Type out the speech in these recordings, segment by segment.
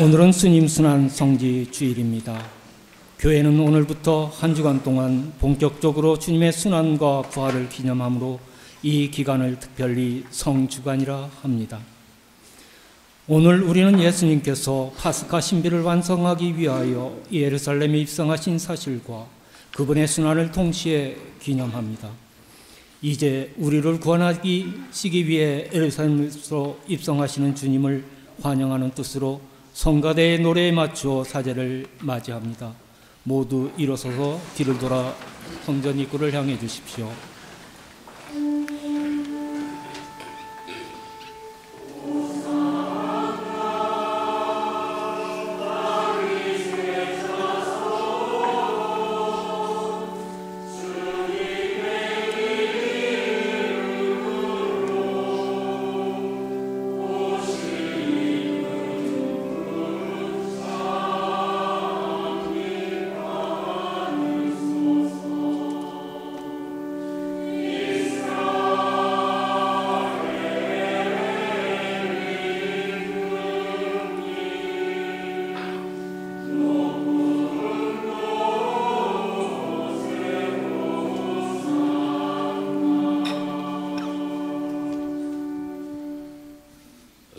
오늘은 스님 순환 성지 주일입니다. 교회는 오늘부터 한 주간 동안 본격적으로 주님의 순환과 부활을 기념하므로 이 기간을 특별히 성주간이라 합니다. 오늘 우리는 예수님께서 파스카 신비를 완성하기 위하여 예루살렘에 입성하신 사실과 그분의 순환을 동시에 기념합니다. 이제 우리를 구원하시기 위해 예루살렘으로 입성하시는 주님을 환영하는 뜻으로 성가대의 노래에 맞추어 사제를 맞이합니다. 모두 일어서서 뒤를 돌아 성전 입구를 향해 주십시오.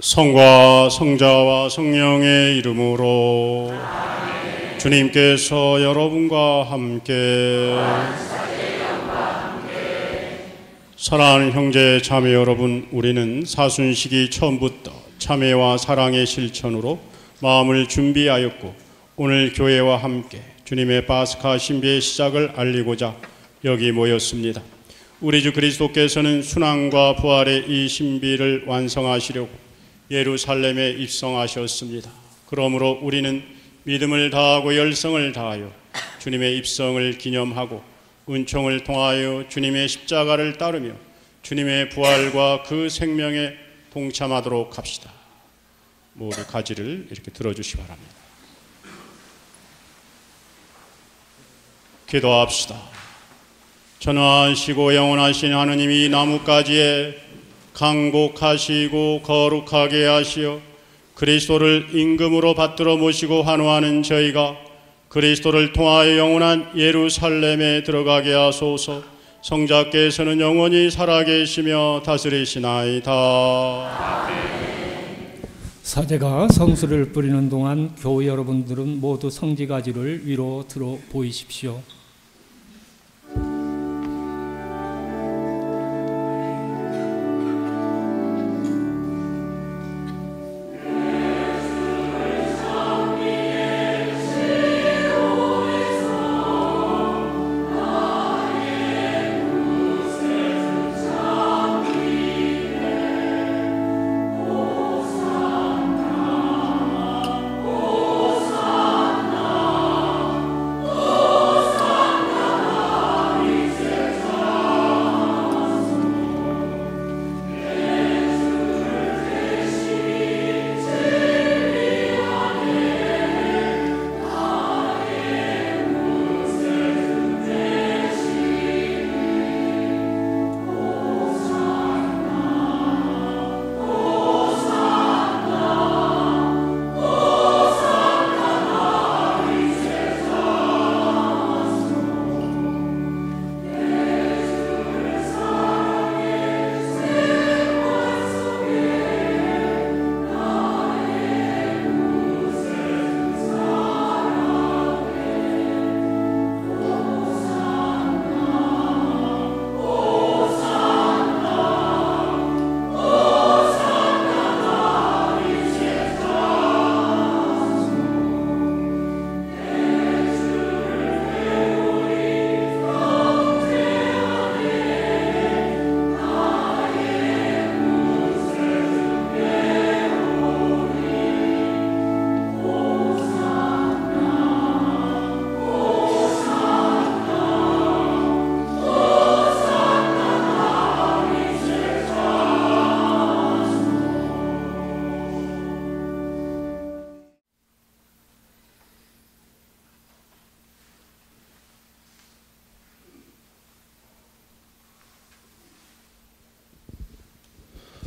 성과 성자와 성령의 이름으로 아멘. 주님께서 여러분과 함께 사랑하는 형제 자매 여러분, 우리는 사순시기 처음부터 참회와 사랑의 실천으로 마음을 준비하였고 오늘 교회와 함께 주님의 파스카 신비의 시작을 알리고자 여기 모였습니다. 우리 주 그리스도께서는 순환과 부활의 이 신비를 완성하시려고 예루살렘에 입성하셨습니다. 그러므로 우리는 믿음을 다하고 열성을 다하여 주님의 입성을 기념하고 은총을 통하여 주님의 십자가를 따르며 주님의 부활과 그 생명에 동참하도록 합시다. 모두 가지를 이렇게 들어주시기 바랍니다. 기도합시다. 전능하시고 영원하신 하느님이 나뭇가지에 강복하시고 거룩하게 하시어 그리스도를 임금으로 받들어 모시고 환호하는 저희가 그리스도를 통하여 영원한 예루살렘에 들어가게 하소서. 성자께서는 영원히 살아계시며 다스리시나이다. 사제가 성수를 뿌리는 동안 교우 여러분들은 모두 성지가지를 위로 들어 보이십시오.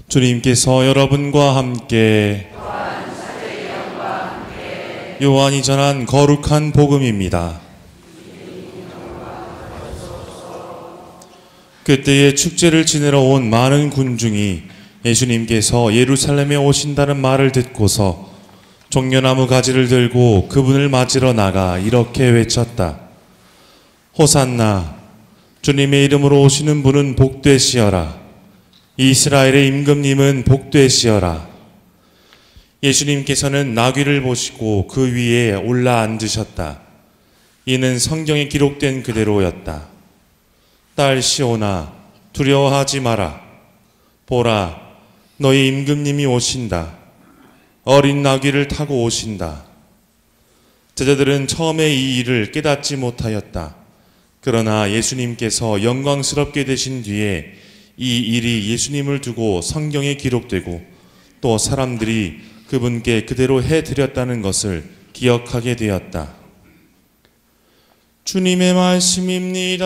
주님께서 여러분과 함께 요한이 전한 거룩한 복음입니다. 그때에 축제를 지내러 온 많은 군중이 예수님께서 예루살렘에 오신다는 말을 듣고서 종려나무 가지를 들고 그분을 맞으러 나가 이렇게 외쳤다. 호산나, 주님의 이름으로 오시는 분은 복되시어라. 이스라엘의 임금님은 복되시어라. 예수님께서는 나귀를 보시고 그 위에 올라 앉으셨다. 이는 성경에 기록된 그대로였다. 딸 시온아, 두려워하지 마라. 보라, 너희 임금님이 오신다. 어린 나귀를 타고 오신다. 제자들은 처음에 이 일을 깨닫지 못하였다. 그러나 예수님께서 영광스럽게 되신 뒤에 이 일이 예수님을 두고 성경에 기록되고 또 사람들이 그분께 그대로 해드렸다는 것을 기억하게 되었다. 주님의 말씀입니다.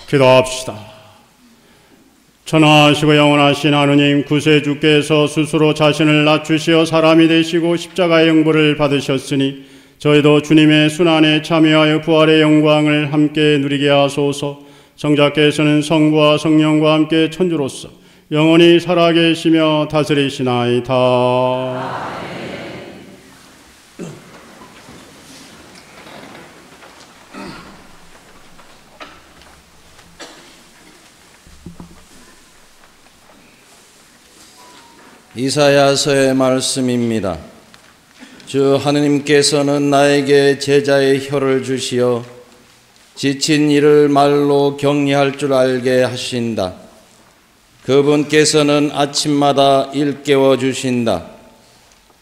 기도합시다. 전하시고 영원하신 하느님, 구세주께서 스스로 자신을 낮추시어 사람이 되시고 십자가의 형벌을 받으셨으니 저희도 주님의 순환에 참여하여 부활의 영광을 함께 누리게 하소서. 성자께서는 성부와 성령과 함께 천주로서 영원히 살아계시며 다스리시나이다. 이사야서의 말씀입니다. 주 하느님께서는 나에게 제자의 혀를 주시어 지친 이를 말로 격리할 줄 알게 하신다. 그분께서는 아침마다 일깨워 주신다.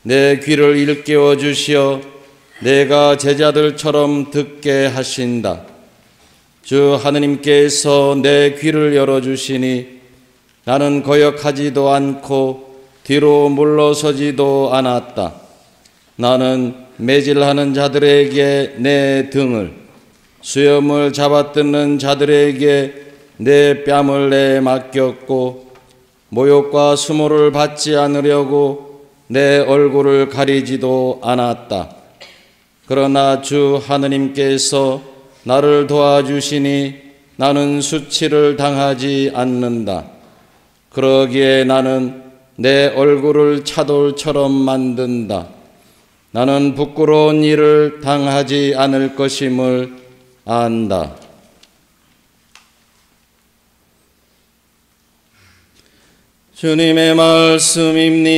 내 귀를 일깨워 주시어 내가 제자들처럼 듣게 하신다. 주 하느님께서 내 귀를 열어주시니 나는 거역하지도 않고 뒤로 물러서지도 않았다. 나는 매질하는 자들에게 내 등을, 수염을 잡아뜯는 자들에게 내 뺨을 내 맡겼고, 모욕과 수모를 받지 않으려고 내 얼굴을 가리지도 않았다. 그러나 주 하느님께서 나를 도와주시니 나는 수치를 당하지 않는다. 그러기에 나는 내 얼굴을 차돌처럼 만든다. 나는 부끄러운 일을 당하지 않을 것임을 안다. 주님의 말씀입니다.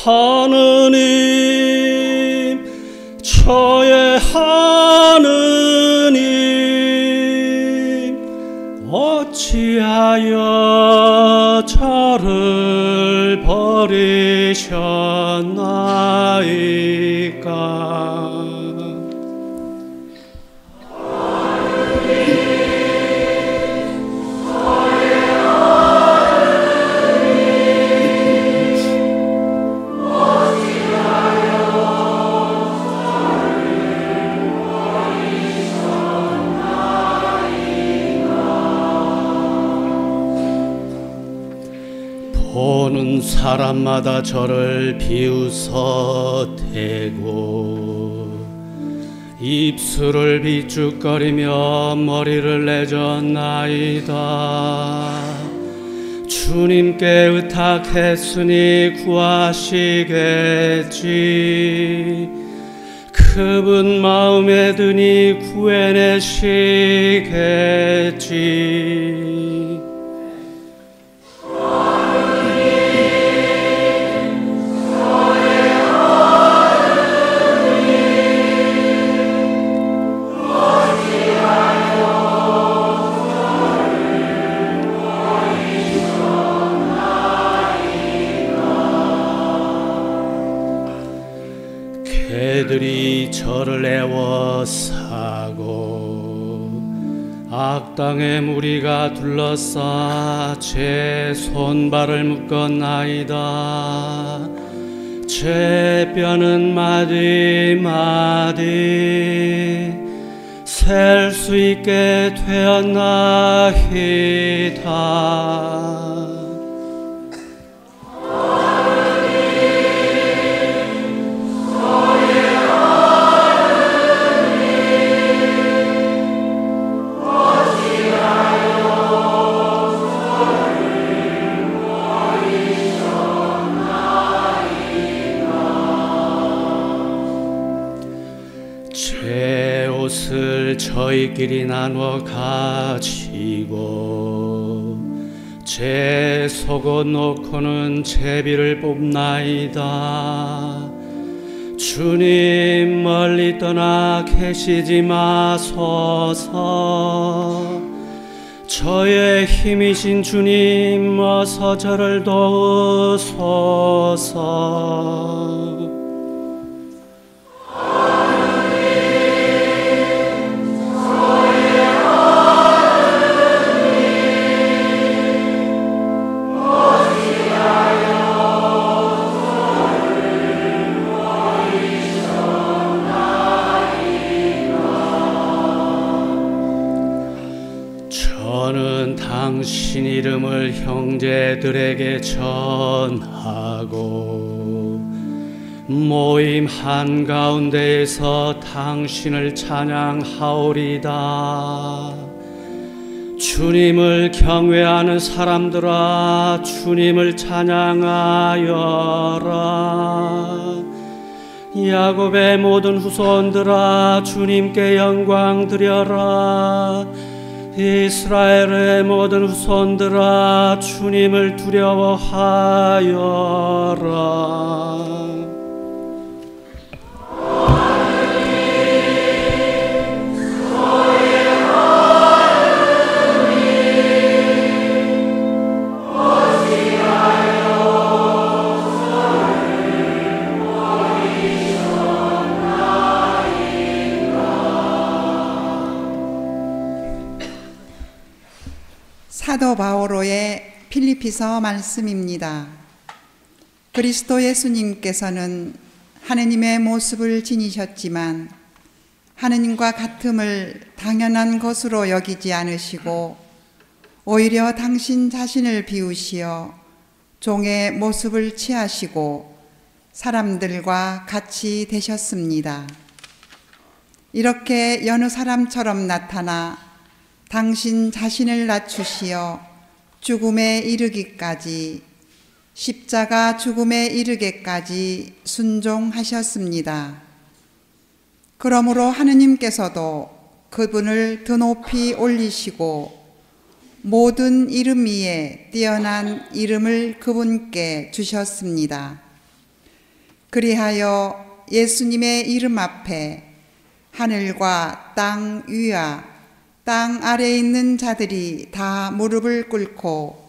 하느님, 저의 하느님, 어찌하여 저를 버리셨나이까? 보는 사람마다 저를 비웃어대고 입술을 비죽거리며 머리를 내젓나이다. 주님께 의탁했으니 구하시겠지. 그분 마음에 드니 구해내시겠지. 개들이 저를 애워싸고 악당의 무리가 둘러싸 제 손발을 묶었나이다. 제 뼈는 마디마디 셀 수 있게 되었나이다. 제 옷을 저희끼리 나눠 가지고 제 속옷 놓고는 제비를 뽑나이다. 주님 멀리 떠나 계시지 마소서. 저의 힘이신 주님 어서 저를 도우소서. 저는 당신 이름을 형제들에게 전하고 모임 한가운데에서 당신을 찬양하오리다. 주님을 경외하는 사람들아 주님을 찬양하여라. 야곱의 모든 후손들아 주님께 영광 드려라. 이스라엘의 모든 후손들아 주님을 두려워하여라. 하느님, 저의 사도 바오로의 필리피서 말씀입니다. 그리스도 예수님께서는 하느님의 모습을 지니셨지만 하느님과 같음을 당연한 것으로 여기지 않으시고 오히려 당신 자신을 비우시어 종의 모습을 취하시고 사람들과 같이 되셨습니다. 이렇게 여느 사람처럼 나타나 당신 자신을 낮추시어 죽음에 이르기까지, 십자가 죽음에 이르게까지 순종하셨습니다. 그러므로 하느님께서도 그분을 더 높이 올리시고 모든 이름 위에 뛰어난 이름을 그분께 주셨습니다. 그리하여 예수님의 이름 앞에 하늘과 땅 위와 땅 아래에 있는 자들이 다 무릎을 꿇고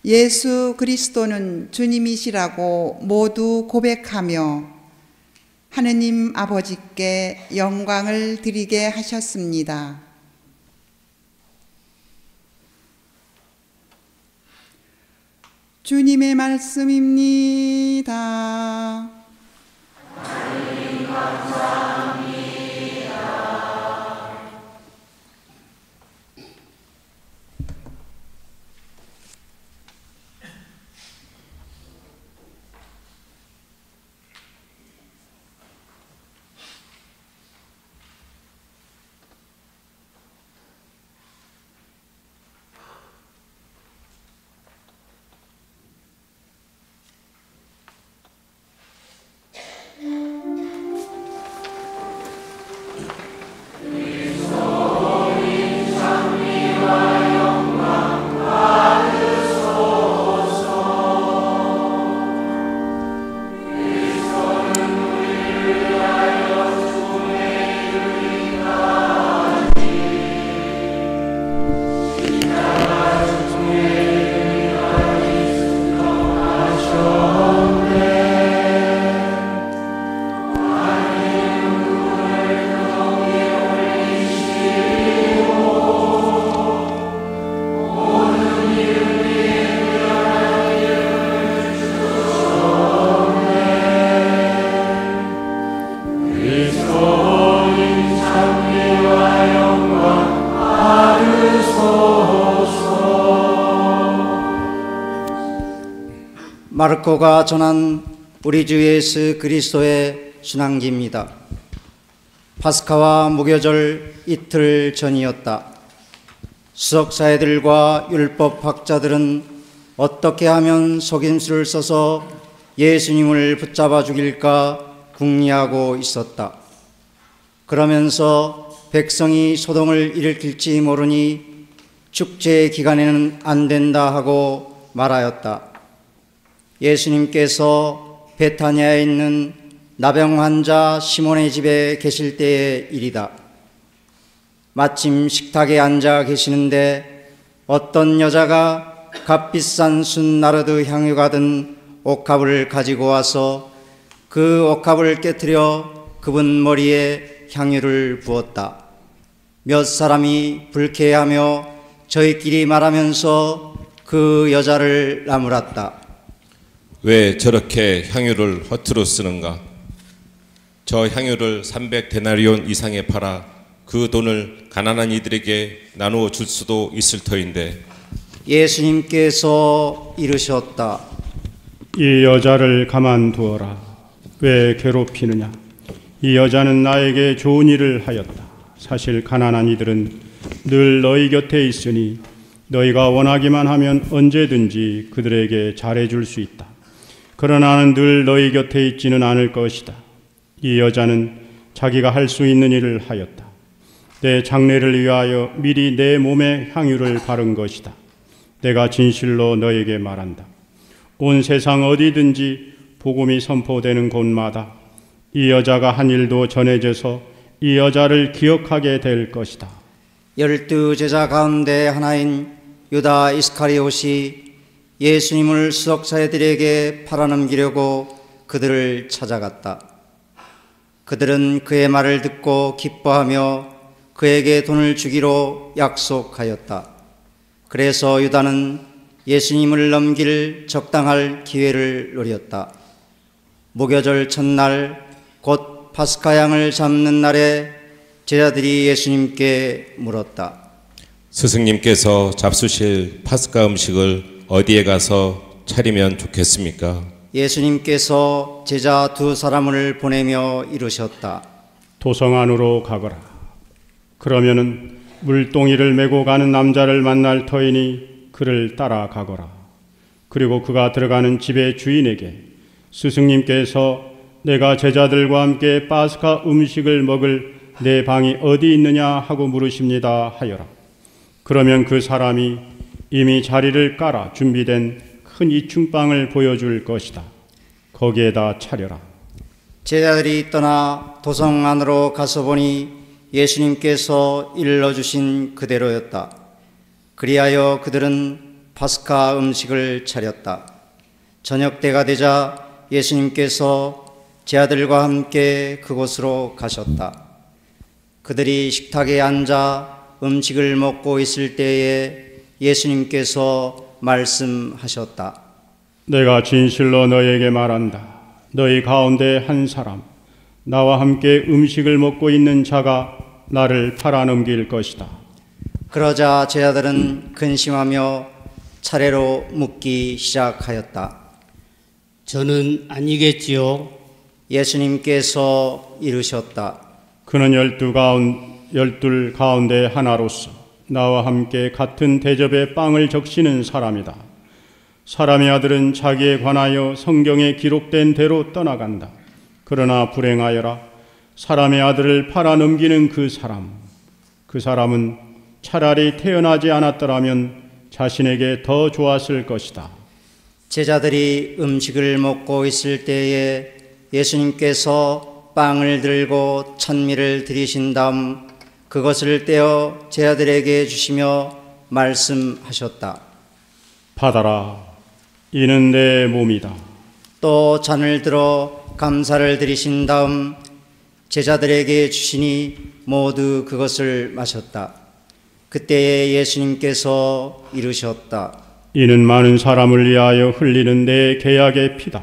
예수 그리스도는 주님이시라고 모두 고백하며 하느님 아버지께 영광을 드리게 하셨습니다. 주님의 말씀입니다. 마르코가 전한 우리 주 예수 그리스도의 순항기입니다. 파스카와 무교절 이틀 전이었다. 수석사회들과 율법학자들은 어떻게 하면 속임수를 써서 예수님을 붙잡아 죽일까 궁리하고 있었다. 그러면서 백성이 소동을 일으킬지 모르니 축제 기간에는 안 된다 하고 말하였다. 예수님께서 베타니아에 있는 나병 환자 시몬의 집에 계실 때의 일이다. 마침 식탁에 앉아 계시는데 어떤 여자가 값비싼 순나르드 향유가 든 옥합을 가지고 와서 그 옥합을 깨뜨려 그분 머리에 향유를 부었다. 몇 사람이 불쾌해하며 저희끼리 말하면서 그 여자를 나무랐다. 왜 저렇게 향유를 허투루 쓰는가? 저 향유를 300데나리온 이상에 팔아 그 돈을 가난한 이들에게 나누어 줄 수도 있을 터인데. 예수님께서 이르셨다. 이 여자를 가만두어라. 왜 괴롭히느냐? 이 여자는 나에게 좋은 일을 하였다. 사실 가난한 이들은 늘 너희 곁에 있으니 너희가 원하기만 하면 언제든지 그들에게 잘해줄 수 있다. 그러나 나는 늘 너희 곁에 있지는 않을 것이다. 이 여자는 자기가 할 수 있는 일을 하였다. 내 장례를 위하여 미리 내 몸에 향유를 바른 것이다. 내가 진실로 너에게 말한다. 온 세상 어디든지 복음이 선포되는 곳마다 이 여자가 한 일도 전해져서 이 여자를 기억하게 될 것이다. 12 제자 가운데 하나인 유다 이스카리옷이 예수님을 수석사회들에게 팔아넘기려고 그들을 찾아갔다. 그들은 그의 말을 듣고 기뻐하며 그에게 돈을 주기로 약속하였다. 그래서 유다는 예수님을 넘길 적당할 기회를 노렸다. 무교절 첫날 곧 파스카 양을 잡는 날에 제자들이 예수님께 물었다. 스승님께서 잡수실 파스카 음식을 어디에 가서 차리면 좋겠습니까? 예수님께서 제자 두 사람을 보내며 이르셨다. 도성 안으로 가거라. 그러면은 물동이를 메고 가는 남자를 만날 터이니 그를 따라가거라. 그리고 그가 들어가는 집의 주인에게 스승님께서 내가 제자들과 함께 파스카 음식을 먹을 내 방이 어디 있느냐 하고 물으십니다 하여라. 그러면 그 사람이 이미 자리를 깔아 준비된 큰 이충빵을 보여줄 것이다. 거기에다 차려라. 제자들이 떠나 도성 안으로 가서 보니 예수님께서 일러주신 그대로였다. 그리하여 그들은 파스카 음식을 차렸다. 저녁 때가 되자 예수님께서 제자들과 함께 그곳으로 가셨다. 그들이 식탁에 앉아 음식을 먹고 있을 때에 예수님께서 말씀하셨다. 내가 진실로 너에게 말한다. 너희 가운데 한 사람, 나와 함께 음식을 먹고 있는 자가 나를 팔아넘길 것이다. 그러자 제자들은 근심하며 차례로 묻기 시작하였다. 저는 아니겠지요. 예수님께서 이르셨다. 그는 열둘 가운데 하나로서 나와 함께 같은 대접에 빵을 적시는 사람이다. 사람의 아들은 자기에 관하여 성경에 기록된 대로 떠나간다. 그러나 불행하여라. 사람의 아들을 팔아넘기는 그 사람은 차라리 태어나지 않았더라면 자신에게 더 좋았을 것이다. 제자들이 음식을 먹고 있을 때에 예수님께서 빵을 들고 천미를 드리신 다음 그것을 떼어 제자들에게 주시며 말씀하셨다. 받아라. 이는 내 몸이다. 또 잔을 들어 감사를 드리신 다음 제자들에게 주시니 모두 그것을 마셨다. 그때에 예수님께서 이르셨다. 이는 많은 사람을 위하여 흘리는 내 계약의 피다.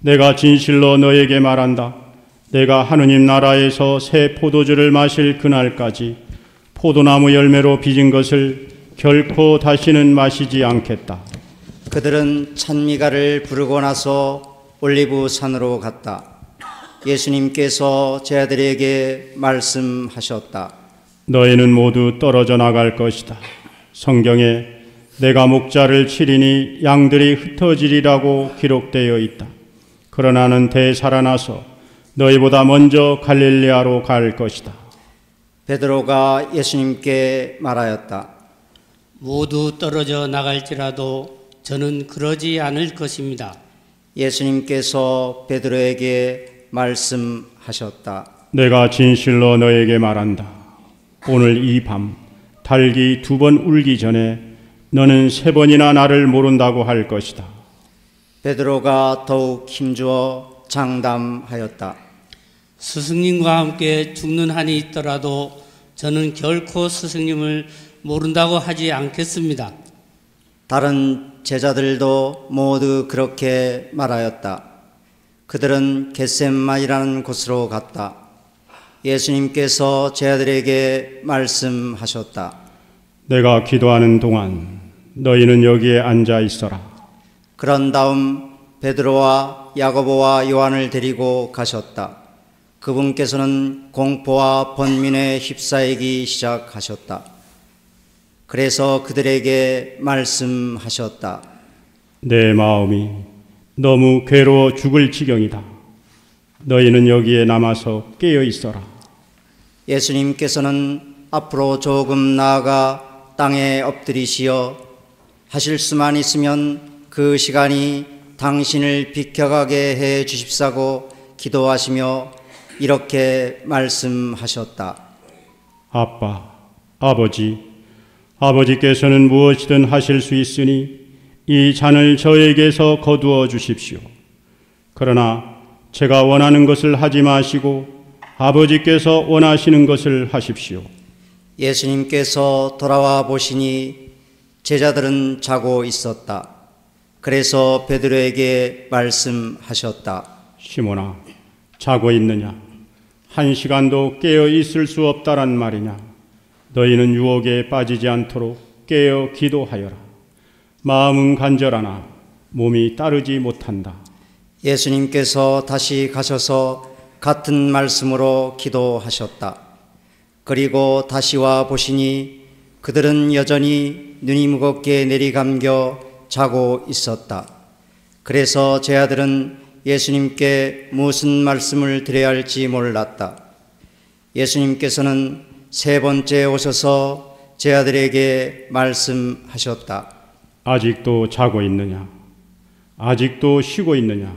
내가 진실로 너에게 말한다. 내가 하느님 나라에서 새 포도주를 마실 그날까지 포도나무 열매로 빚은 것을 결코 다시는 마시지 않겠다. 그들은 찬미가를 부르고 나서 올리브 산으로 갔다. 예수님께서 제자들에게 말씀하셨다. 너희는 모두 떨어져 나갈 것이다. 성경에 내가 목자를 치리니 양들이 흩어지리라고 기록되어 있다. 그러나 나는 되살아나서 너희보다 먼저 갈릴리아로 갈 것이다. 베드로가 예수님께 말하였다. 모두 떨어져 나갈지라도 저는 그러지 않을 것입니다. 예수님께서 베드로에게 말씀하셨다. 내가 진실로 너에게 말한다. 오늘 이 밤 닭이 2번 울기 전에 너는 3번이나 나를 모른다고 할 것이다. 베드로가 더욱 힘주어 장담하였다. 스승님과 함께 죽는 한이 있더라도 저는 결코 스승님을 모른다고 하지 않겠습니다. 다른 제자들도 모두 그렇게 말하였다. 그들은 겟세마니라는 곳으로 갔다. 예수님께서 제자들에게 말씀하셨다. 내가 기도하는 동안 너희는 여기에 앉아 있어라. 그런 다음 베드로와 야고보와 요한을 데리고 가셨다. 그분께서는 공포와 번민에 휩싸이기 시작하셨다. 그래서 그들에게 말씀하셨다. 내 마음이 너무 괴로워 죽을 지경이다. 너희는 여기에 남아서 깨어 있어라. 예수님께서는 앞으로 조금 나아가 땅에 엎드리시어 하실 수만 있으면 그 시간이 당신을 비켜가게 해 주십사고 기도하시며 이렇게 말씀하셨다. 아빠, 아버지께서는 무엇이든 하실 수 있으니 이 잔을 저에게서 거두어 주십시오. 그러나 제가 원하는 것을 하지 마시고 아버지께서 원하시는 것을 하십시오. 예수님께서 돌아와 보시니 제자들은 자고 있었다. 그래서 베드로에게 말씀하셨다. 시몬아, 자고 있느냐? 한 시간도 깨어 있을 수 없다란 말이냐? 너희는 유혹에 빠지지 않도록 깨어 기도하여라. 마음은 간절하나 몸이 따르지 못한다. 예수님께서 다시 가셔서 같은 말씀으로 기도하셨다. 그리고 다시 와 보시니 그들은 여전히 눈이 무겁게 내리감겨 자고 있었다. 그래서 제자들은 예수님께 무슨 말씀을 드려야 할지 몰랐다. 예수님께서는 세 번째 오셔서 제자들에게 말씀하셨다. 아직도 자고 있느냐? 아직도 쉬고 있느냐?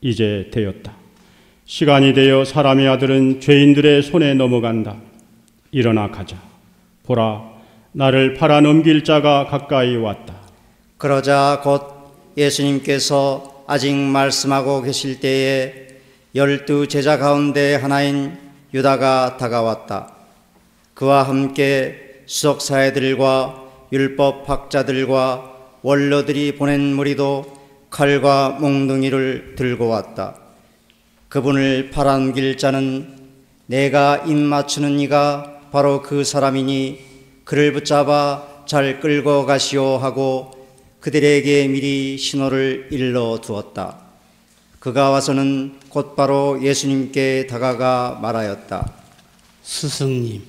이제 되었다. 시간이 되어 사람의 아들은 죄인들의 손에 넘어간다. 일어나 가자. 보라, 나를 팔아 넘길 자가 가까이 왔다. 그러자 곧 예수님께서 아직 말씀하고 계실 때에 12 제자 가운데 하나인 유다가 다가왔다. 그와 함께 수석사회들과 율법학자들과 원로들이 보낸 무리도 칼과 몽둥이를 들고 왔다. 그분을 팔아넘길 자는 내가 입 맞추는 이가 바로 그 사람이니 그를 붙잡아 잘 끌고 가시오 하고 그들에게 미리 신호를 일러 두었다. 그가 와서는 곧바로 예수님께 다가가 말하였다. 스승님.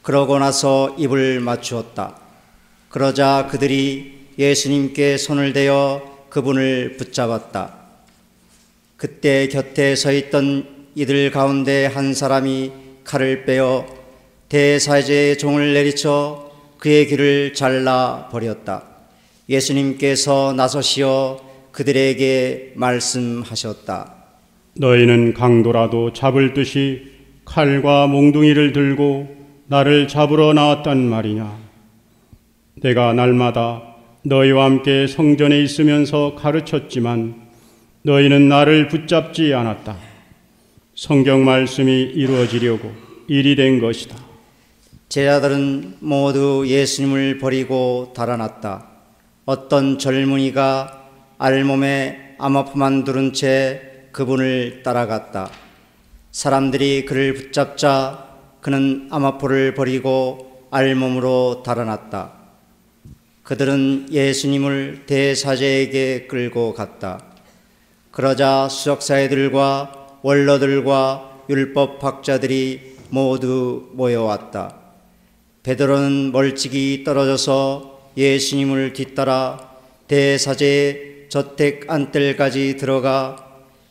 그러고 나서 입을 맞추었다. 그러자 그들이 예수님께 손을 대어 그분을 붙잡았다. 그때 곁에 서 있던 이들 가운데 한 사람이 칼을 빼어 대사제의 종을 내리쳐 그의 귀를 잘라 버렸다. 예수님께서 나서시어 그들에게 말씀하셨다. 너희는 강도라도 잡을 듯이 칼과 몽둥이를 들고 나를 잡으러 나왔단 말이냐? 내가 날마다 너희와 함께 성전에 있으면서 가르쳤지만 너희는 나를 붙잡지 않았다. 성경 말씀이 이루어지려고 일이 된 것이다. 제자들은 모두 예수님을 버리고 달아났다. 어떤 젊은이가 알몸에 암호포만 두른 채 그분을 따라갔다. 사람들이 그를 붙잡자 그는 암호포를 버리고 알몸으로 달아났다. 그들은 예수님을 대사제에게 끌고 갔다. 그러자 수석사회들과 원로들과 율법학자들이 모두 모여왔다. 베드로는 멀찍이 떨어져서 예수님을 뒤따라 대사제의 저택 안뜰까지 들어가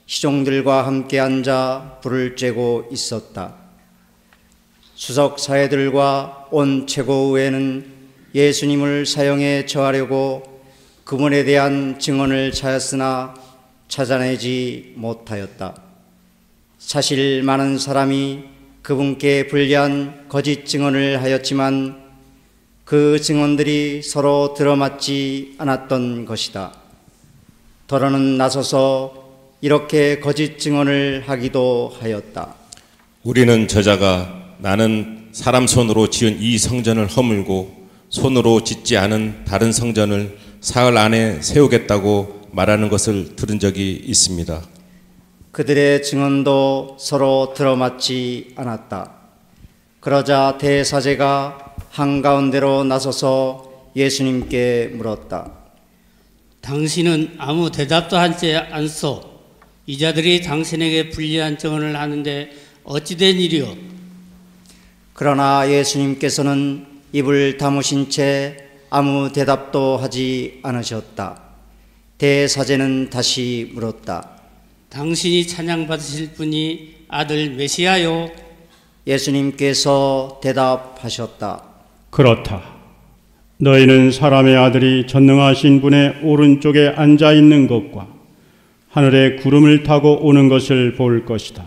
시종들과 함께 앉아 불을 쬐고 있었다. 수석사회들과 온 최고의회는 예수님을 사형에 처하려고 그분에 대한 증언을 찾았으나 찾아내지 못하였다. 사실 많은 사람이 그분께 불리한 거짓 증언을 하였지만 그 증언들이 서로 들어맞지 않았던 것이다. 더러는 나서서 이렇게 거짓 증언을 하기도 하였다. 우리는 저자가 나는 사람 손으로 지은 이 성전을 허물고 손으로 짓지 않은 다른 성전을 사흘 안에 세우겠다고 말하는 것을 들은 적이 있습니다. 그들의 증언도 서로 들어맞지 않았다. 그러자 대사제가 한가운데로 나서서 예수님께 물었다. 당신은 아무 대답도 하지 않소. 이 자들이 당신에게 불리한 증언을 하는데 어찌 된 일이오? 그러나 예수님께서는 입을 다무신 채 아무 대답도 하지 않으셨다. 대사제는 다시 물었다. 당신이 찬양받으실 분이 아들 메시아요? 예수님께서 대답하셨다. 그렇다. 너희는 사람의 아들이 전능하신 분의 오른쪽에 앉아 있는 것과 하늘에 구름을 타고 오는 것을 볼 것이다.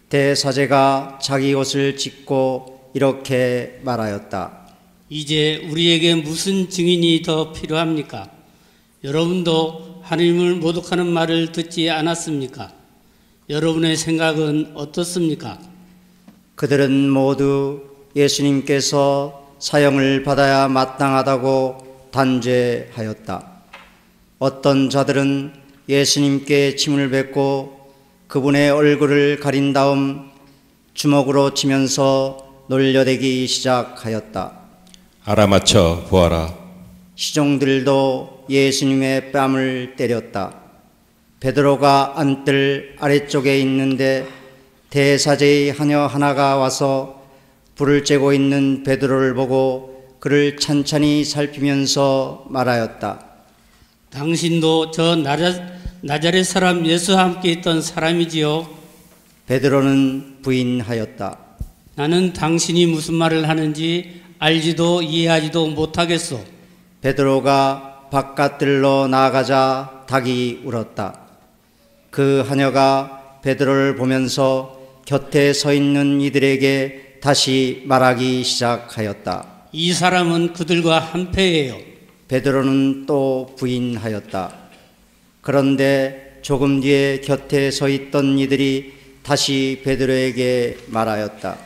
대사제가 자기 옷을 찢고 이렇게 말하였다. 이제 우리에게 무슨 증인이 더 필요합니까? 여러분도 하나님을 모독하는 말을 듣지 않았습니까? 여러분의 생각은 어떻습니까? 그들은 모두 예수님께서 사형을 받아야 마땅하다고 단죄하였다. 어떤 자들은 예수님께 침을 뱉고 그분의 얼굴을 가린 다음 주먹으로 치면서 놀려대기 시작하였다. 알아맞혀 보아라. 시종들도 예수님의 뺨을 때렸다. 베드로가 안뜰 아래쪽에 있는데 대사제의 하녀 하나가 와서 불을 쬐고 있는 베드로를 보고 그를 찬찬히 살피면서 말하였다. 당신도 저 나자렛 사람 예수와 함께 있던 사람이지요? 베드로는 부인하였다. 나는 당신이 무슨 말을 하는지 알지도 이해하지도 못하겠소. 베드로가 바깥들로 나아가자 닭이 울었다. 그 하녀가 베드로를 보면서 곁에 서 있는 이들에게 다시 말하기 시작하였다. 이 사람은 그들과 한패예요. 베드로는 또 부인하였다. 그런데 조금 뒤에 곁에 서 있던 이들이 다시 베드로에게 말하였다.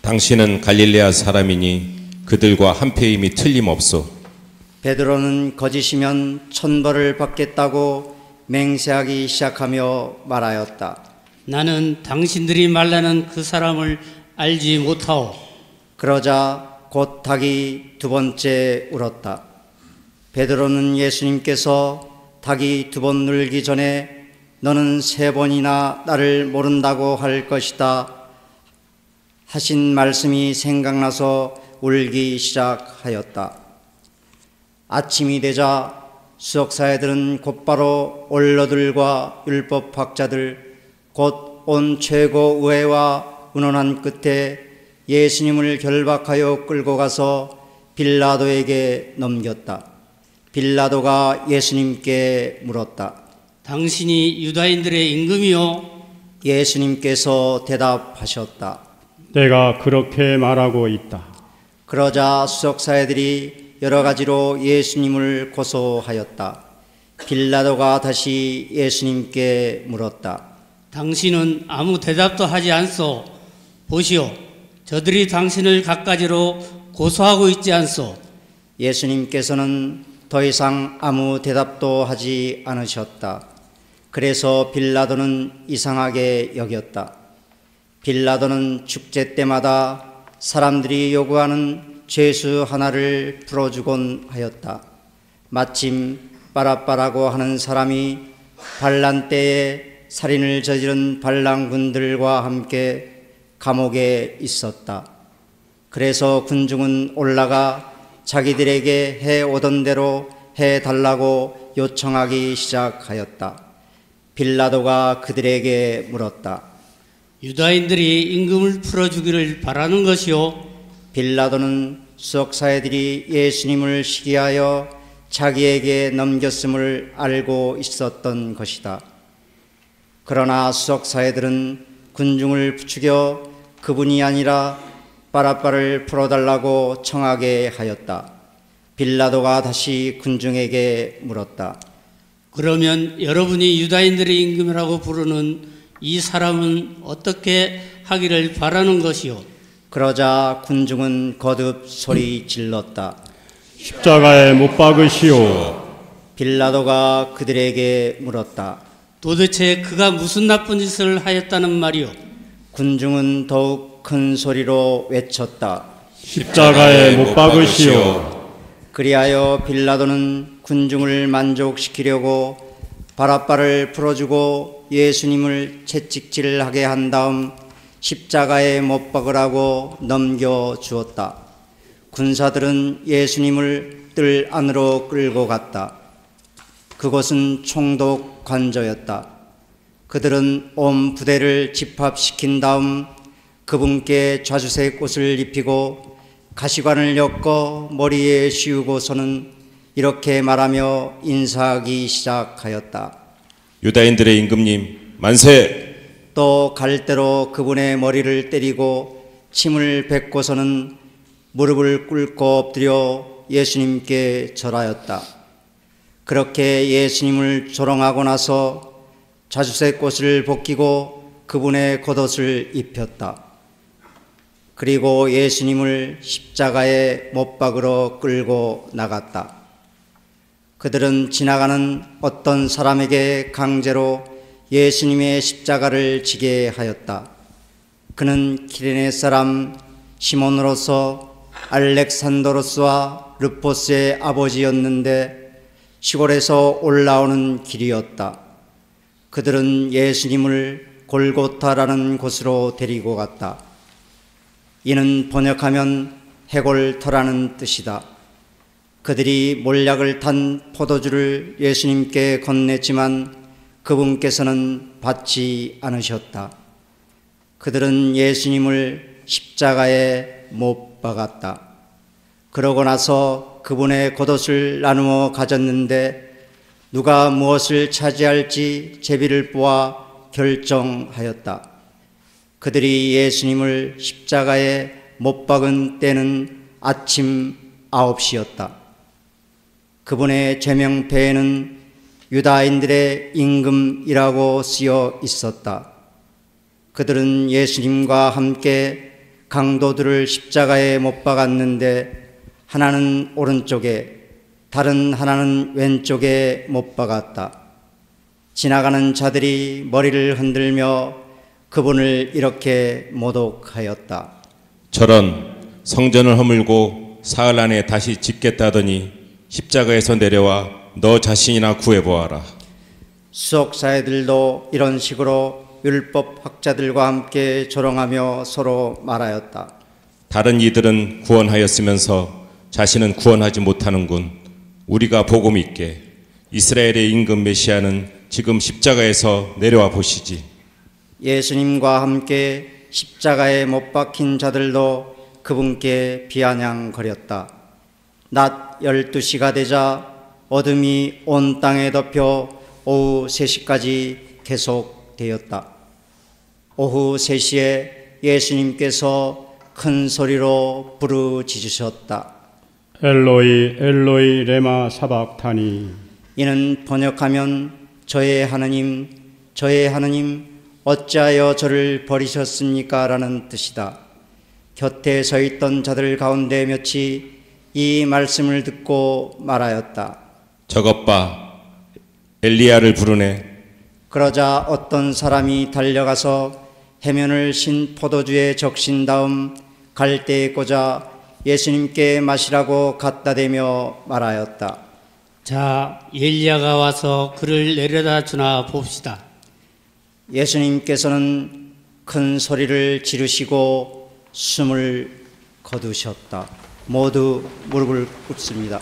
당신은 갈릴레아 사람이니 그들과 한패임이 틀림없소. 베드로는 거짓이면 천벌을 받겠다고 맹세하기 시작하며 말하였다. 나는 당신들이 말하는 그 사람을 알지 못하오. 그러자 곧 닭이 두 번째 울었다. 베드로는 예수님께서 닭이 두 번 울기 전에 너는 세 번이나 나를 모른다고 할 것이다 하신 말씀이 생각나서 울기 시작하였다. 아침이 되자 수석사회들은 곧바로 원로들과 율법학자들 곧 온 최고의회와 의논한 끝에 예수님을 결박하여 끌고 가서 빌라도에게 넘겼다. 빌라도가 예수님께 물었다. 당신이 유다인들의 임금이요? 예수님께서 대답하셨다. 내가 그렇게 말하고 있다. 그러자 수석사회들이 여러 가지로 예수님을 고소하였다. 빌라도가 다시 예수님께 물었다. 당신은 아무 대답도 하지 않소. 보시오, 저들이 당신을 갖가지로 고소하고 있지 않소. 예수님께서는 더 이상 아무 대답도 하지 않으셨다. 그래서 빌라도는 이상하게 여겼다. 빌라도는 축제 때마다 사람들이 요구하는 죄수 하나를 풀어주곤 하였다. 마침 바라바라고 하는 사람이 반란 때에 살인을 저지른 반란군들과 함께 감옥에 있었다. 그래서 군중은 올라가 자기들에게 해오던 대로 해달라고 요청하기 시작하였다. 빌라도가 그들에게 물었다. 유다인들이 임금을 풀어주기를 바라는 것이요? 빌라도는 수석사회들이 예수님을 시기하여 자기에게 넘겼음을 알고 있었던 것이다. 그러나 수석사회들은 군중을 부추겨 그분이 아니라 바라바를 풀어달라고 청하게 하였다. 빌라도가 다시 군중에게 물었다. 그러면 여러분이 유다인들의 임금이라고 부르는 이 사람은 어떻게 하기를 바라는 것이요? 그러자 군중은 거듭 소리 질렀다. 십자가에 못 박으시오. 빌라도가 그들에게 물었다. 도대체 그가 무슨 나쁜 짓을 하였다는 말이요? 군중은 더욱 큰 소리로 외쳤다. 십자가에 못 박으시오. 그리하여 빌라도는 군중을 만족시키려고 바라바를 풀어주고 예수님을 채찍질하게 한 다음 십자가에 못 박으라고 넘겨주었다. 군사들은 예수님을 뜰 안으로 끌고 갔다. 그곳은 총독 관저였다. 그들은 온 부대를 집합시킨 다음 그분께 좌주색 옷을 입히고 가시관을 엮어 머리에 씌우고서는 이렇게 말하며 인사하기 시작하였다. 유다인들의 임금님 만세! 또 갈대로 그분의 머리를 때리고 침을 뱉고서는 무릎을 꿇고 엎드려 예수님께 절하였다. 그렇게 예수님을 조롱하고 나서 좌주색 옷을 벗기고 그분의 겉옷을 입혔다. 그리고 예수님을 십자가에 못 박으러 끌고 나갔다. 그들은 지나가는 어떤 사람에게 강제로 예수님의 십자가를 지게 하였다. 그는 키레네 사람 시몬으로서 알렉산더로스와 르포스의 아버지였는데 시골에서 올라오는 길이었다. 그들은 예수님을 골고타라는 곳으로 데리고 갔다. 이는 번역하면 해골터라는 뜻이다. 그들이 몰약을 탄 포도주를 예수님께 건넸지만 그분께서는 받지 않으셨다. 그들은 예수님을 십자가에 못 박았다. 그러고 나서 그분의 겉옷을 나누어 가졌는데 누가 무엇을 차지할지 제비를 뽑아 결정하였다. 그들이 예수님을 십자가에 못 박은 때는 아침 9시였다. 그분의 제명패에는 유다인들의 임금이라고 쓰여 있었다. 그들은 예수님과 함께 강도들을 십자가에 못 박았는데 하나는 오른쪽에 다른 하나는 왼쪽에 못 박았다. 지나가는 자들이 머리를 흔들며 그분을 이렇게 모독하였다. 저런 성전을 허물고 사흘 안에 다시 짓겠다더니 십자가에서 내려와 너 자신이나 구해보아라. 수석사회들도 이런 식으로 율법 학자들과 함께 조롱하며 서로 말하였다. 다른 이들은 구원하였으면서 자신은 구원하지 못하는군. 우리가 복음 있게 이스라엘의 임금 메시아는 지금 십자가에서 내려와 보시지. 예수님과 함께 십자가에 못 박힌 자들도 그분께 비아냥거렸다. 낮 12시가 되자 어둠이 온 땅에 덮여 오후 3시까지 계속되었다. 오후 3시에 예수님께서 큰 소리로 부르짖으셨다. 엘로이 엘로이 레마 사박타니. 이는 번역하면 저의 하느님 어찌하여 저를 버리셨습니까? 라는 뜻이다. 곁에 서 있던 자들 가운데 몇이 이 말씀을 듣고 말하였다. 저것 봐, 엘리야를 부르네. 그러자 어떤 사람이 달려가서 해면을 신 포도주에 적신 다음 갈대에 꽂아 예수님께 마시라고 갖다 대며 말하였다. 자, 엘리야가 와서 그를 내려다 주나 봅시다. 예수님께서는 큰 소리를 지르시고 숨을 거두셨다. 모두 무릎을 꿇습니다.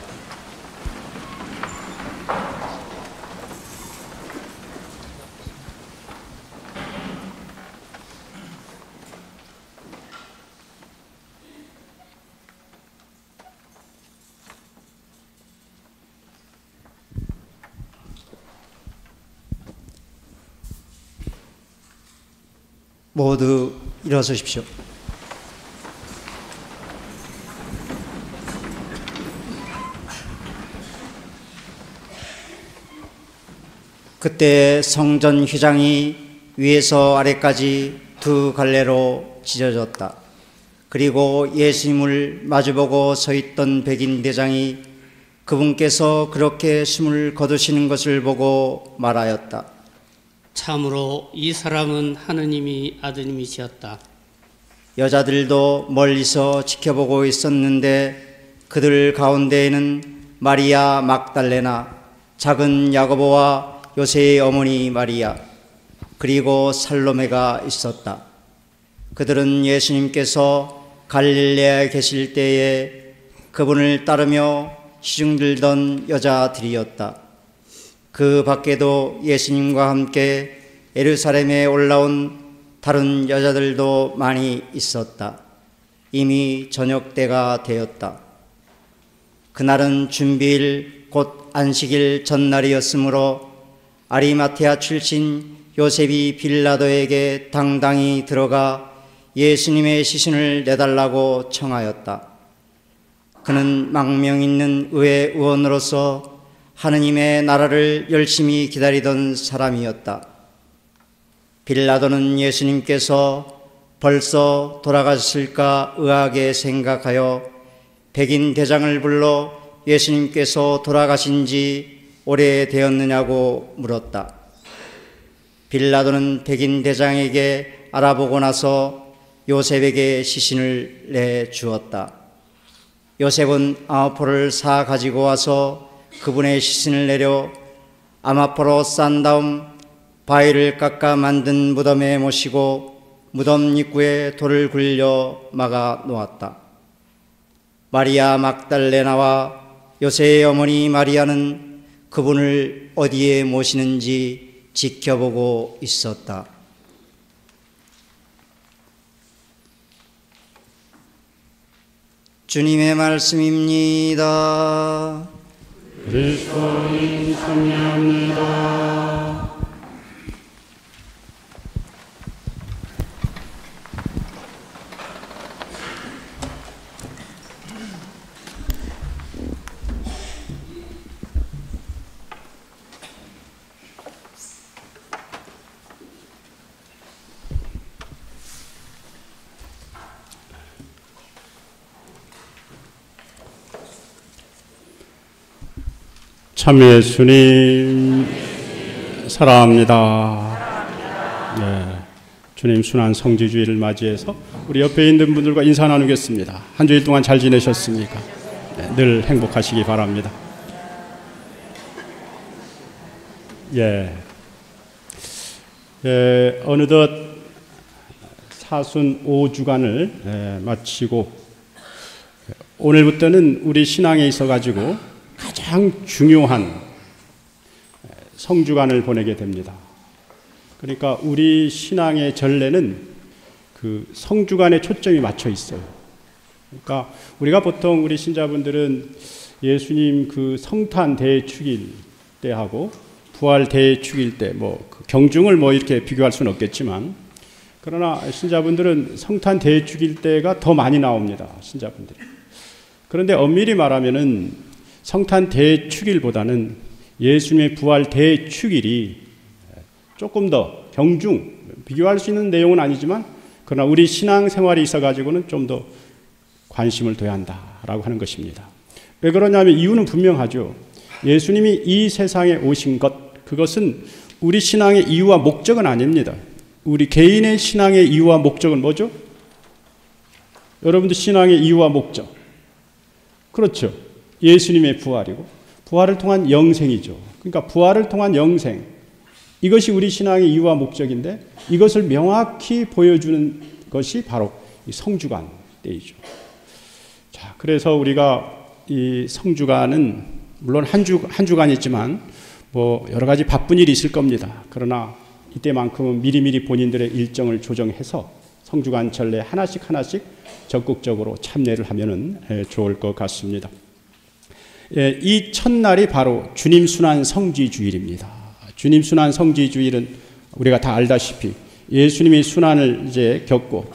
모두 일어서십시오. 그때 성전 휘장이 위에서 아래까지 두 갈래로 찢어졌다. 그리고 예수님을 마주보고 서 있던 백인 대장이 그분께서 그렇게 숨을 거두시는 것을 보고 말하였다. 참으로 이 사람은 하느님이 아드님이시었다. 여자들도 멀리서 지켜보고 있었는데 그들 가운데에는 마리아 막달레나, 작은 야고보와 요새의 어머니 마리아, 그리고 살로메가 있었다. 그들은 예수님께서 갈릴레아에 계실 때에 그분을 따르며 시중들던 여자들이었다. 그 밖에도 예수님과 함께 예루살렘에 올라온 다른 여자들도 많이 있었다. 이미 저녁 때가 되었다. 그날은 준비일 곧 안식일 전날이었으므로 아리마테아 출신 요셉이 빌라도에게 당당히 들어가 예수님의 시신을 내달라고 청하였다. 그는 망명 있는 의회 의원으로서 하느님의 나라를 열심히 기다리던 사람이었다. 빌라도는 예수님께서 벌써 돌아가셨을까 의아하게 생각하여 백인 대장을 불러 예수님께서 돌아가신 지 오래되었느냐고 물었다. 빌라도는 백인 대장에게 알아보고 나서 요셉에게 시신을 내주었다. 요셉은 아마포를 사 가지고 와서 그분의 시신을 내려 아마포로 싼 다음 바위를 깎아 만든 무덤에 모시고 무덤 입구에 돌을 굴려 막아 놓았다. 마리아 막달레나와 요셉의 어머니 마리아는 그분을 어디에 모시는지 지켜보고 있었다. 주님의 말씀입니다. 그리스도인 참여합니다. 참 예수님 사랑합니다. 네, 주님 순환 성지주의를 맞이해서 우리 옆에 있는 분들과 인사 나누겠습니다. 한 주일 동안 잘 지내셨습니까? 네, 늘 행복하시기 바랍니다. 어느덧 사순 5주간을 마치고 오늘부터는 우리 신앙에 있어가지고 가장 중요한 성주간을 보내게 됩니다. 그러니까 우리 신앙의 전례는 그 성주간에 초점이 맞춰 있어요. 그러니까 우리가 보통 우리 신자분들은 예수님 그 성탄 대축일 때하고 부활 대축일 때 그 경중을 이렇게 비교할 수는 없겠지만, 그러나 신자분들은 성탄 대축일 때가 더 많이 나옵니다. 신자분들이. 그런데 엄밀히 말하면은 성탄 대축일보다는 예수님의 부활 대축일이 조금 더 경중, 비교할 수 있는 내용은 아니지만 그러나 우리 신앙생활이 있어가지고는 좀 더 관심을 둬야 한다라고 하는 것입니다. 왜 그러냐면 이유는 분명하죠. 예수님이 이 세상에 오신 것, 그것은 우리 신앙의 이유와 목적은 아닙니다. 우리 개인의 신앙의 이유와 목적은 뭐죠? 여러분들 신앙의 이유와 목적, 그렇죠. 예수님의 부활이고 부활을 통한 영생이죠. 그러니까 부활을 통한 영생, 이것이 우리 신앙의 이유와 목적인데 이것을 명확히 보여주는 것이 바로 이 성주간 때이죠. 자, 그래서 우리가 이 성주간은 물론 한 주간이지만 여러 가지 바쁜 일이 있을 겁니다. 그러나 이때만큼은 미리미리 본인들의 일정을 조정해서 성주간 전례 하나씩 적극적으로 참여를 하면은 좋을 것 같습니다. 이 첫날이 바로 주님 순환 성지주일입니다. 주님 순환 성지주일은 우리가 다 알다시피 예수님이 순환을 이제 겪고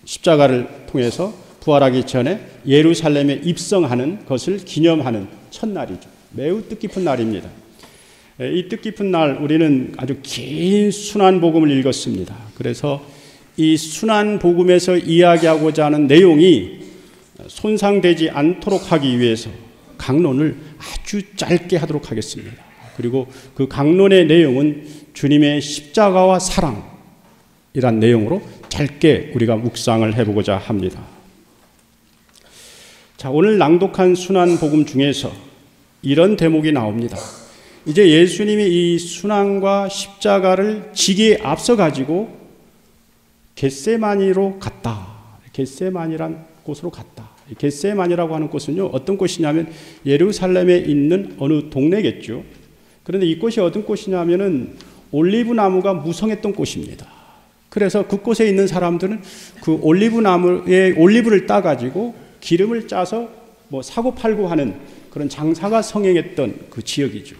십자가를 통해서 부활하기 전에 예루살렘에 입성하는 것을 기념하는 첫날이죠. 매우 뜻깊은 날입니다. 이 뜻깊은 날 우리는 아주 긴 순환복음을 읽었습니다. 그래서 이 순환복음에서 이야기하고자 하는 내용이 손상되지 않도록 하기 위해서 강론을 아주 짧게 하도록 하겠습니다. 그리고 그 강론의 내용은 주님의 십자가와 사랑이란 내용으로 짧게 우리가 묵상을 해보고자 합니다. 자, 오늘 낭독한 순환복음 중에서 이런 대목이 나옵니다. 이제 예수님이 이 순환과 십자가를 지기에 앞서 가지고 겟세마니로 갔다. 겟세마니란 곳으로 갔다. 겟세마니라고 하는 곳은요, 어떤 곳이냐면 예루살렘에 있는 어느 동네겠죠. 그런데 이 곳이 어떤 곳이냐면은 올리브 나무가 무성했던 곳입니다. 그래서 그곳에 있는 사람들은 그 올리브 나무에 올리브를 따가지고 기름을 짜서 사고 팔고 하는 그런 장사가 성행했던 그 지역이죠.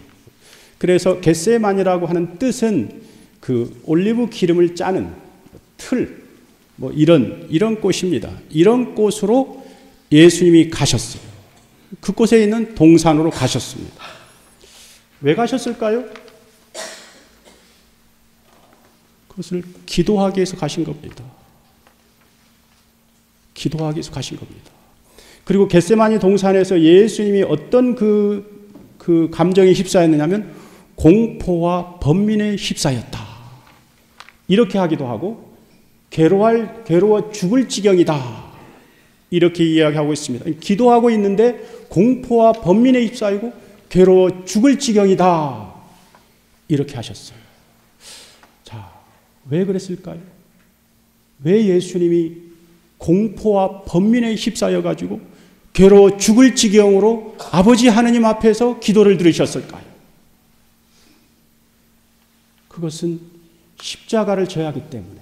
그래서 겟세마니라고 하는 뜻은 그 올리브 기름을 짜는 틀, 이런 곳입니다. 이런 곳으로 예수님이 가셨어요. 그곳에 있는 동산으로 가셨습니다. 왜 가셨을까요? 그것을 기도하기 위해서 가신 겁니다. 기도하기 위해서 가신 겁니다. 그리고 겟세마니 동산에서 예수님이 어떤 그 감정에 휩싸였느냐면 공포와 번민에 휩싸였다. 이렇게 하기도 하고 괴로워 죽을 지경이다. 이렇게 이야기하고 있습니다. 기도하고 있는데 공포와 번민에 휩싸이고 괴로워 죽을 지경이다. 이렇게 하셨어요. 자, 왜 그랬을까요? 왜 예수님이 공포와 번민에 휩싸여 가지고 괴로워 죽을 지경으로 아버지 하느님 앞에서 기도를 들으셨을까요? 그것은 십자가를 져야 하기 때문에.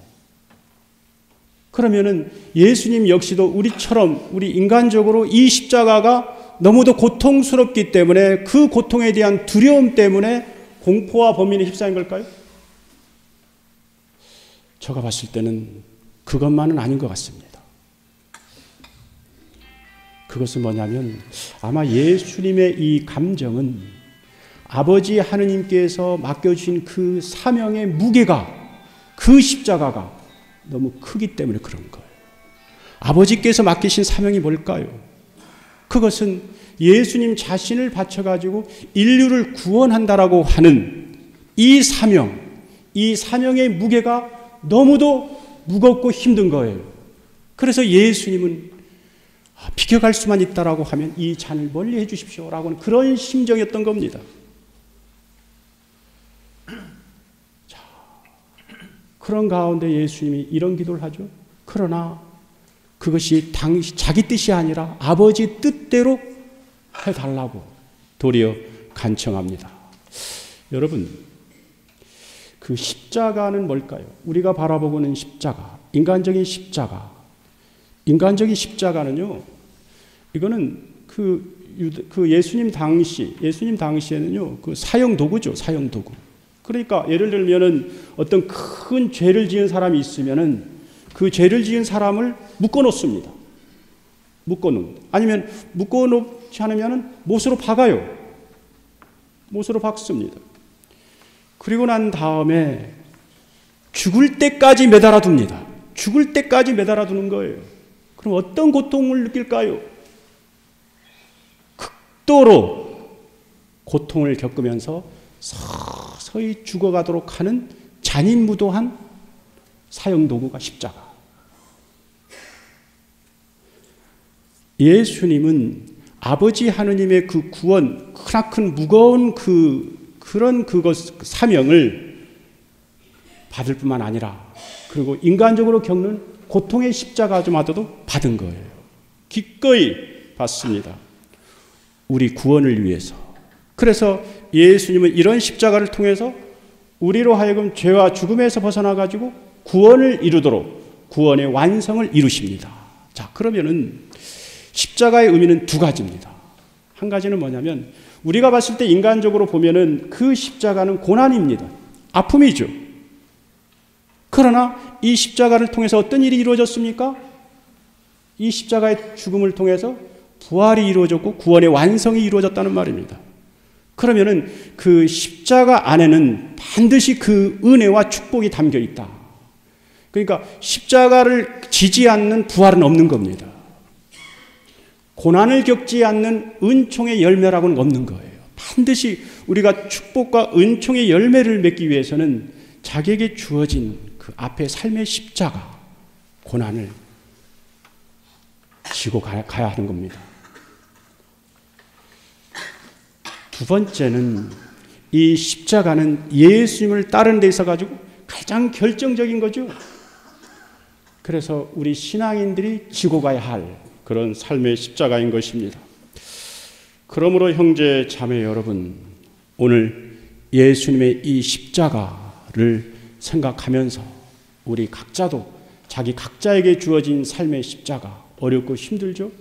그러면은 예수님 역시도 우리처럼 우리 인간적으로 이 십자가가 너무도 고통스럽기 때문에 그 고통에 대한 두려움 때문에 공포와 번민에 휩싸인 걸까요? 제가 봤을 때는 그것만은 아닌 것 같습니다. 그것은 뭐냐면 아마 예수님의 이 감정은 아버지 하느님께서 맡겨주신 그 사명의 무게가, 그 십자가가 너무 크기 때문에 그런 거예요. 아버지께서 맡기신 사명이 뭘까요? 그것은 예수님 자신을 바쳐가지고 인류를 구원한다라고 하는 이 사명, 이 사명의 무게가 너무도 무겁고 힘든 거예요. 그래서 예수님은 비켜갈 수만 있다라고 하면 이 잔을 멀리 해 주십시오라고 하는 그런 심정이었던 겁니다. 자, 그런 가운데 예수님이 이런 기도를 하죠. 그러나 그것이 자기 뜻이 아니라 아버지 뜻대로 해달라고 도리어 간청합니다. 여러분, 그 십자가는 뭘까요? 우리가 바라보고는 십자가, 인간적인 십자가. 인간적인 십자가는요, 이거는 그 예수님 당시에는요, 그 사형 도구죠, 사형 도구. 그러니까 예를 들면은 어떤 큰 죄를 지은 사람이 있으면은 그 죄를 지은 사람을 묶어놓습니다. 아니면 묶어놓지 않으면은 못으로 박아요. 못으로 박습니다. 그리고 난 다음에 죽을 때까지 매달아 둡니다. 죽을 때까지 매달아 두는 거예요. 그럼 어떤 고통을 느낄까요? 극도로 고통을 겪으면서 서서히 죽어가도록 하는 잔인무도한 사형도구가 십자가. 예수님은 아버지 하느님의 그 구원, 크나큰 무거운 그런 사명을 받을 뿐만 아니라 그리고 인간적으로 겪는 고통의 십자가조마저도 받은 거예요. 기꺼이 받습니다. 우리 구원을 위해서. 그래서 예수님은 이런 십자가를 통해서 우리로 하여금 죄와 죽음에서 벗어나가지고 구원을 이루도록 구원의 완성을 이루십니다. 자, 그러면은 십자가의 의미는 두 가지입니다. 한 가지는 뭐냐면 우리가 봤을 때 인간적으로 보면은 그 십자가는 고난입니다. 아픔이죠. 그러나 이 십자가를 통해서 어떤 일이 이루어졌습니까? 이 십자가의 죽음을 통해서 부활이 이루어졌고 구원의 완성이 이루어졌다는 말입니다. 그러면은 그 십자가 안에는 반드시 그 은혜와 축복이 담겨 있다. 그러니까 십자가를 지지 않는 부활은 없는 겁니다. 고난을 겪지 않는 은총의 열매라고는 없는 거예요. 반드시 우리가 축복과 은총의 열매를 맺기 위해서는 자기에게 주어진 그 앞에 삶의 십자가, 고난을 지고 가야 하는 겁니다. 두 번째는 이 십자가는 예수님을 따르는 데 있어 가지고 가장 결정적인 거죠. 그래서 우리 신앙인들이 지고 가야 할 그런 삶의 십자가인 것입니다. 그러므로 형제 자매 여러분, 오늘 예수님의 이 십자가를 생각하면서 우리 각자도 자기 각자에게 주어진 삶의 십자가, 어렵고 힘들죠?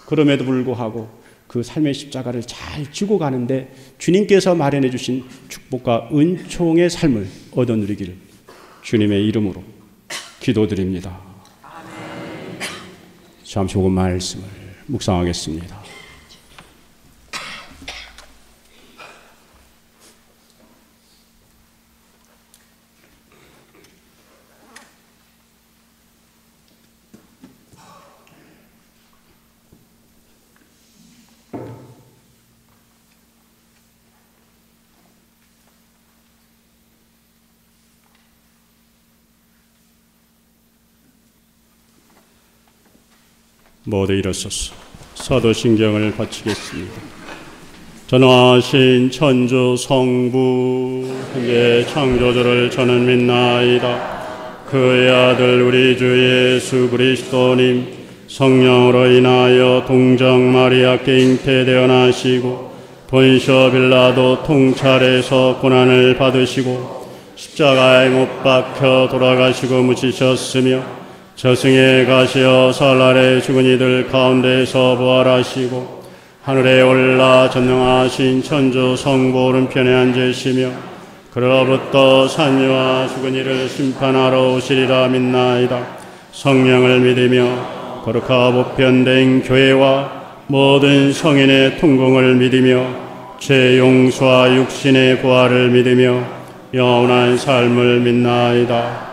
그럼에도 불구하고 그 삶의 십자가를 잘 지고 가는데 주님께서 마련해 주신 축복과 은총의 삶을 얻어 누리기를 주님의 이름으로 기도드립니다. 잠시 후 말씀을 묵상하겠습니다. 모두 일어서서 사도신경을 바치겠습니다. 전능하신 천주 성부 의 창조주를 저는 믿나이다. 그의 아들 우리 주 예수 그리스도님 성령으로 인하여 동정 마리아께 잉태되어 나시고 본시오 빌라도 통찰에서 고난을 받으시고 십자가에 못 박혀 돌아가시고 묻히셨으며 저승에 가시어 사흘날에 죽은 이들 가운데서 부활하시고 하늘에 올라 전능하신 천주 성부 오른편에 앉으시며 그로부터 산유와 죽은 이를 심판하러 오시리라 믿나이다. 성령을 믿으며 거룩하고 보편된 교회와 모든 성인의 통공을 믿으며 죄 용서와 육신의 부활을 믿으며 영원한 삶을 믿나이다.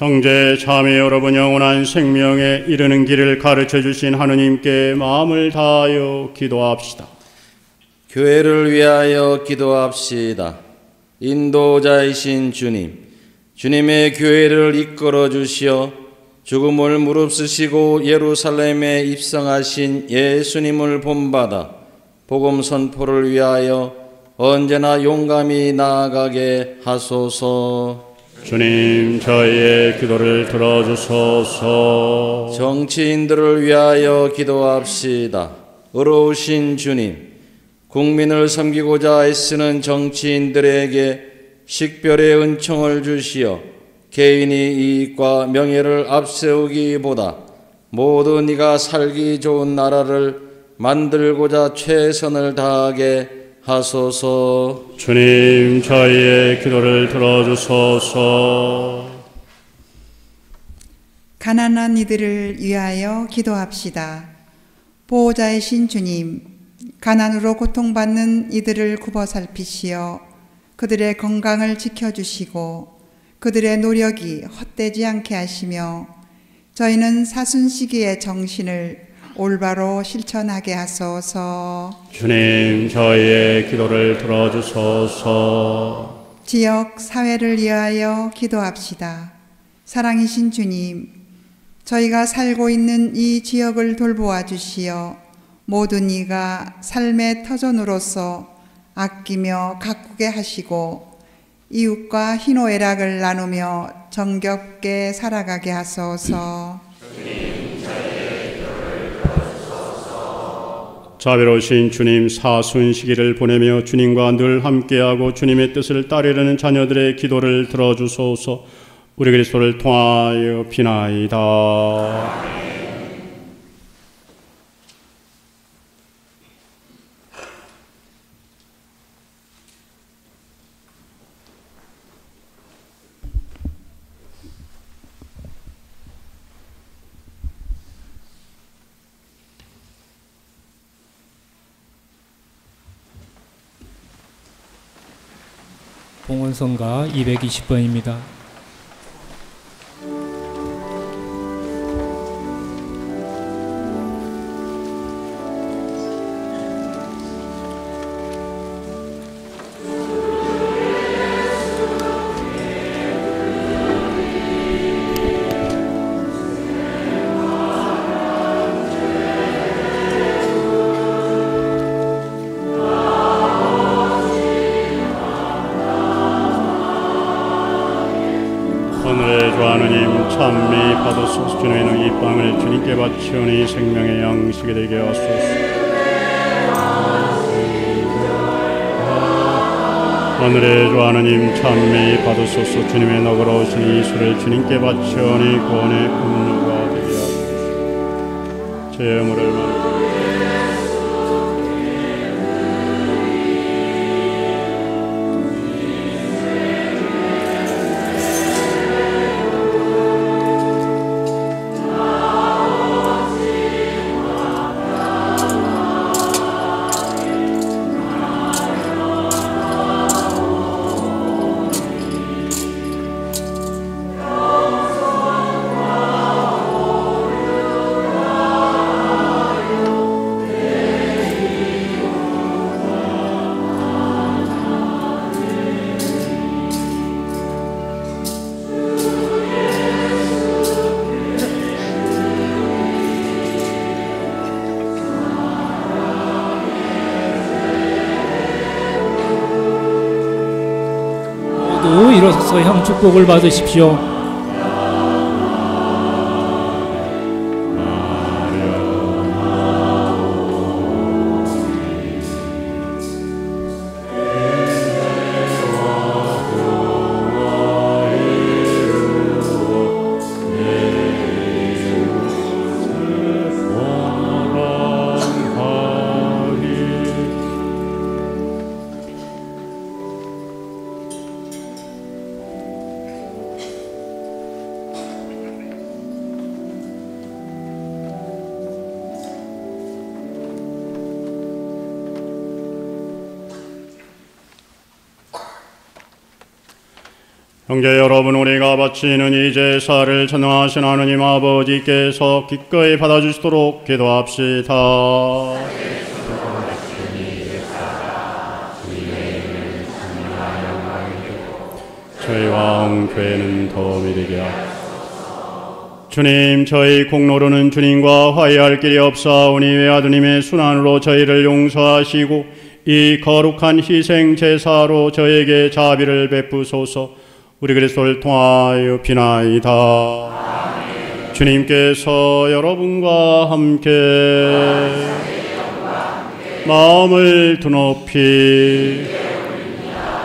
형제 자매 여러분, 영원한 생명에 이르는 길을 가르쳐 주신 하느님께 마음을 다하여 기도합시다. 교회를 위하여 기도합시다. 인도자이신 주님, 주님의 교회를 이끌어 주시어 죽음을 무릅쓰시고 예루살렘에 입성하신 예수님을 본받아 복음 선포를 위하여 언제나 용감히 나아가게 하소서. 주님, 저희의 기도를 들어주소서. 정치인들을 위하여 기도합시다. 의로우신 주님, 국민을 섬기고자 애쓰는 정치인들에게 식별의 은총을 주시어 개인의 이익과 명예를 앞세우기보다 모두 네가 살기 좋은 나라를 만들고자 최선을 다하게 하소서. 주님, 저희의 기도를 들어주소서. 가난한 이들을 위하여 기도합시다. 보호자이신 주님, 가난으로 고통받는 이들을 굽어 살피시어 그들의 건강을 지켜주시고 그들의 노력이 헛되지 않게 하시며 저희는 사순시기의 정신을 올바로 실천하게 하소서. 주님, 저희의 기도를 들어주소서. 지역 사회를 위하여 기도합시다. 사랑이신 주님, 저희가 살고 있는 이 지역을 돌보아 주시어 모든 이가 삶의 터전으로서 아끼며 가꾸게 하시고 이웃과 희노애락을 나누며 정겹게 살아가게 하소서. 자비로우신 주님, 사순시기를 보내며 주님과 늘 함께하고 주님의 뜻을 따르려는 자녀들의 기도를 들어주소서. 우리 그리스도를 통하여 비나이다. 봉헌성가 220번입니다. 찬미 받으소서. 주님의 이 빵을 주님께 바치오니 생명의 양식이 되게 하소서. 오늘의 주 하느님 찬미 받으소서. 주님의 너그러우신 이 술을 주님께 바치오니 구원의 음료가 되게 하소서. 제 의무를 많이 일어서서 형 축복을 받으십시오. 형제 여러분, 우리가 바치는 이 제사를 전능하신 하느님 아버지께서 기꺼이 받아주시도록 기도합시다. 저희와 교회는 더 믿게 하옵소서. 주님, 저희 공로로는 주님과 화해할 길이 없사오니 외아드님의 순환으로 저희를 용서하시고 이 거룩한 희생 제사로 저에게 자비를 베푸소서. 우리 그리스도를 통하여 비나이다. 아멘. 주님께서 여러분과 함께 마음을 드높이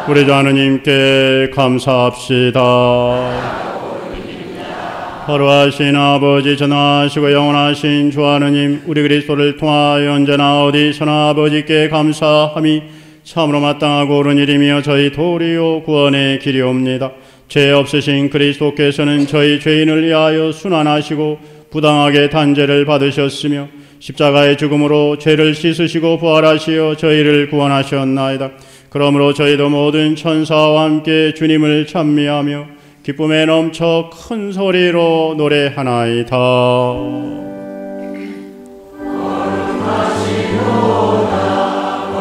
우리 주 하느님께 감사합시다. 거룩하신 아버지, 전능하시고 영원하신 주 하느님, 우리 그리스도를 통하여 언제나 어디서나 아버지께 감사함이 참으로 마땅하고 옳은 일이며 저희 도리요 구원의 길이옵니다. 죄 없으신 그리스도께서는 저희 죄인을 위하여 순환하시고 부당하게 단죄를 받으셨으며 십자가의 죽음으로 죄를 씻으시고 부활하시어 저희를 구원하셨나이다. 그러므로 저희도 모든 천사와 함께 주님을 찬미하며 기쁨에 넘쳐 큰 소리로 노래하나이다.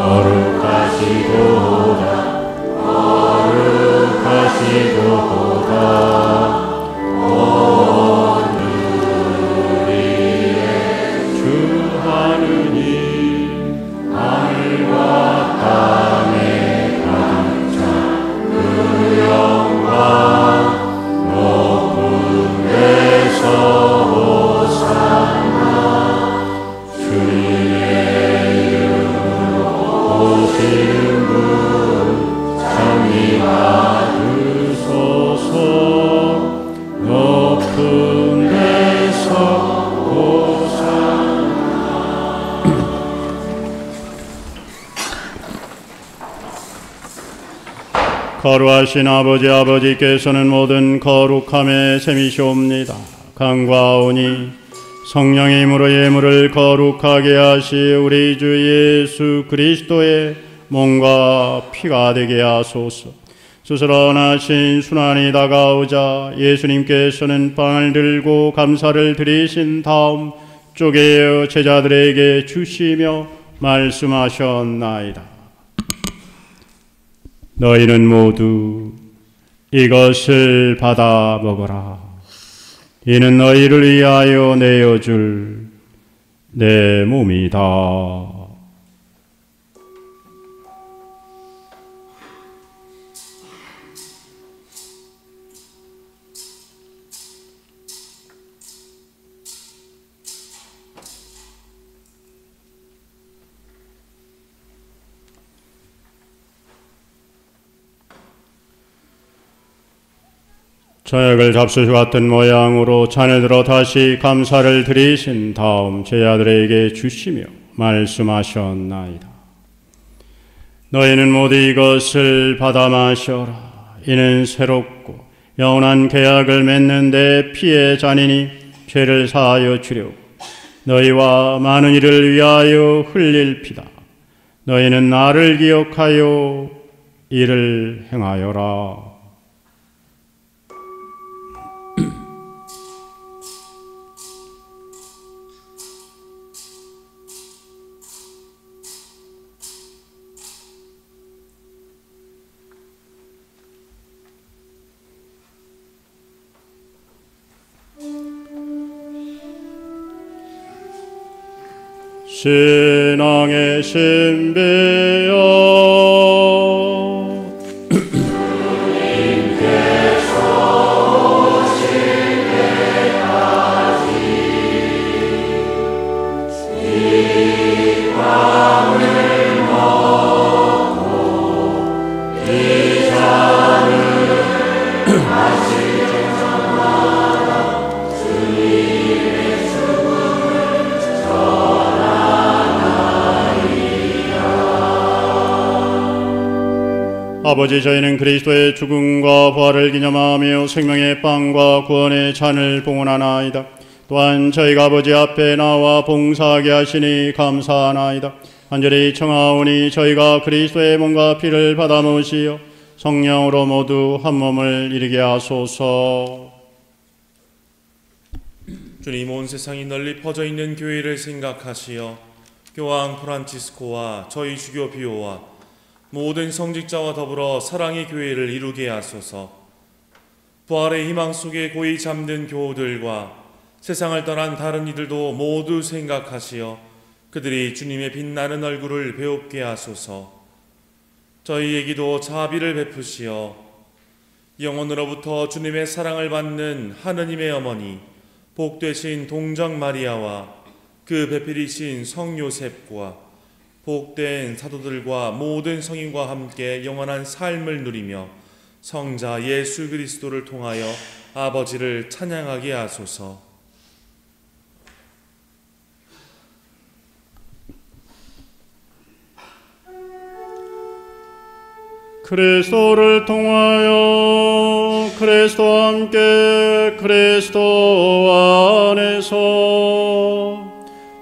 거룩하시도다, 거룩하시도다, 온 우리의 주 하느님, 하늘과 땅에 가득 찬 그 영광, 높은 데서 호산나. 주님의 이름으로 오시는 분 참이 받으소서. 높은 데서 호산나. 거룩하신 아버지께서는 모든 거룩함의 셈이시옵니다. 간과하오니 성령의 힘으로 예물을 거룩하게 하시 우리 주 예수 그리스도의 몸과 피가 되게 하소서. 수스런하신 순환이 다가오자 예수님께서는 빵을 들고 감사를 드리신 다음 쪼개어 제자들에게 주시며 말씀하셨나이다. 너희는 모두 이것을 받아 먹어라. 이는 너희를 위하여 내어줄 내 몸이다. 저녁을 잡수시 같은 모양으로 잔을 들어 다시 감사를 드리신 다음 제자들에게 주시며 말씀하셨나이다. 너희는 모두 이것을 받아 마셔라. 이는 새롭고 영원한 계약을 맺는 내 피의 잔이니 죄를 사하여 주려고 너희와 많은 이를 위하여 흘릴 피다. 너희는 나를 기억하여 이를 행하여라. 신앙의 신비여 주님께 아버지, 저희는 그리스도의 죽음과 부활을 기념하며 생명의 빵과 구원의 잔을 봉헌하나이다. 또한 저희가 아버지 앞에 나와 봉사하게 하시니 감사하나이다. 간절히 청하오니 저희가 그리스도의 몸과 피를 받아 모시어 성령으로 모두 한 몸을 이루게 하소서. 주님, 온 세상이 널리 퍼져 있는 교회를 생각하시어 교황 프란치스코와 저희 주교 비오와 모든 성직자와 더불어 사랑의 교회를 이루게 하소서. 부활의 희망 속에 고이 잠든 교우들과 세상을 떠난 다른 이들도 모두 생각하시어 그들이 주님의 빛나는 얼굴을 배웁게 하소서. 저희에게도 자비를 베푸시어 영혼으로부터 주님의 사랑을 받는 하느님의 어머니 복되신 동정 마리아와 그 배필이신 성 요셉과 복된 사도들과 모든 성인과 함께 영원한 삶을 누리며 성자 예수 그리스도를 통하여 아버지를 찬양하게 하소서. 그리스도를 통하여 그리스도와 함께 그리스도 안에서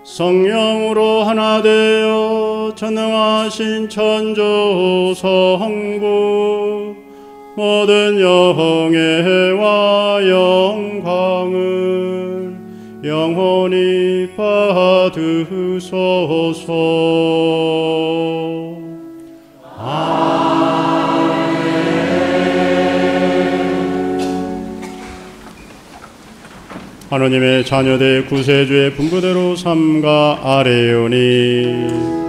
성령으로 하나 되어 전능하신 천주 성부 모든 영예와 영광을 영원히 받으소서. 하느님의 자녀들 구세주의 분부대로 삼가 아뢰오니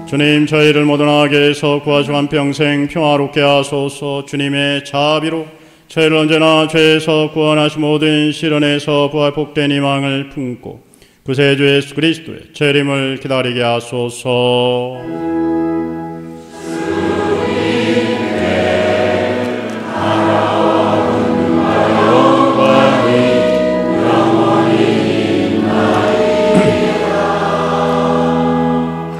주님, 저희를 모든 악에서 구하시고 한평생 평화롭게 하소서. 주님의 자비로 저희를 언제나 죄에서 구원하시 모든 시련에서 부활 복된 희망을 품고 구세주 예수 그리스도의 재림을 기다리게 하소서.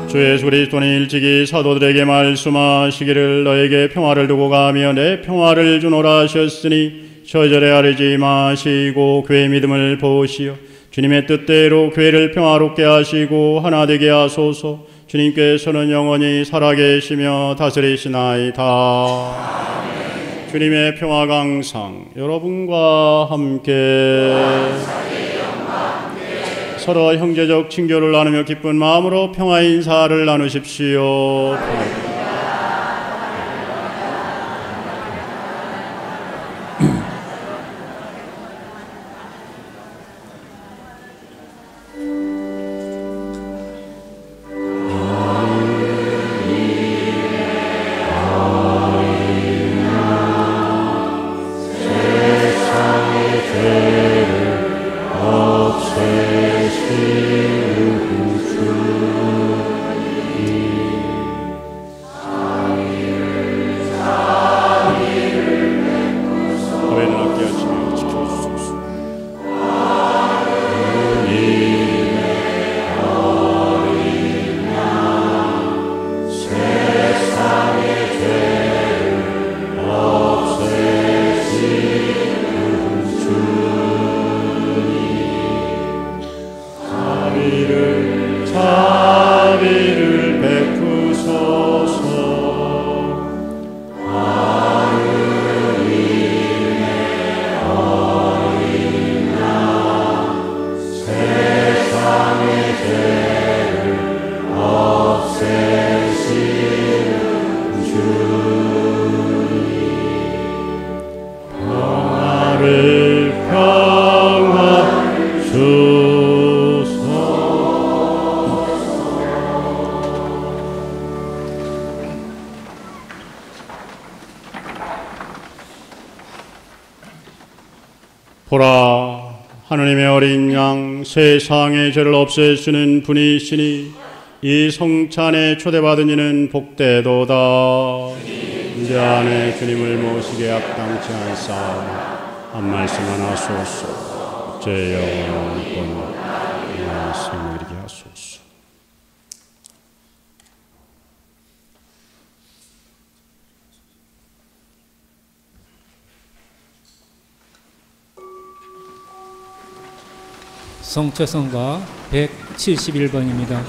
주 예수 그리스도는 일찍이 사도들에게 말씀하시기를 너에게 평화를 두고 가며 내 평화를 주노라 하셨으니 저절에 아뢰지 마시고 교회의 믿음을 보시어 주님의 뜻대로 교회를 평화롭게 하시고 하나 되게 하소서. 주님께서는 영원히 살아계시며 다스리시나이다. 아멘. 주님의 평화가 항상 여러분과 함께 서로 형제적 친교를 나누며 기쁜 마음으로 평화 인사를 나누십시오. 보라, 하느님의 어린 양, 세상의 죄를 없애시는 분이시니 이 성찬에 초대받은 이는 복되도다. 이제 안에 주님을 모시게 합당치 않사오나 한 말씀 하나 하소서. 제 영혼을 본 말씀을 이르게 하소서. 성체성가 171번입니다.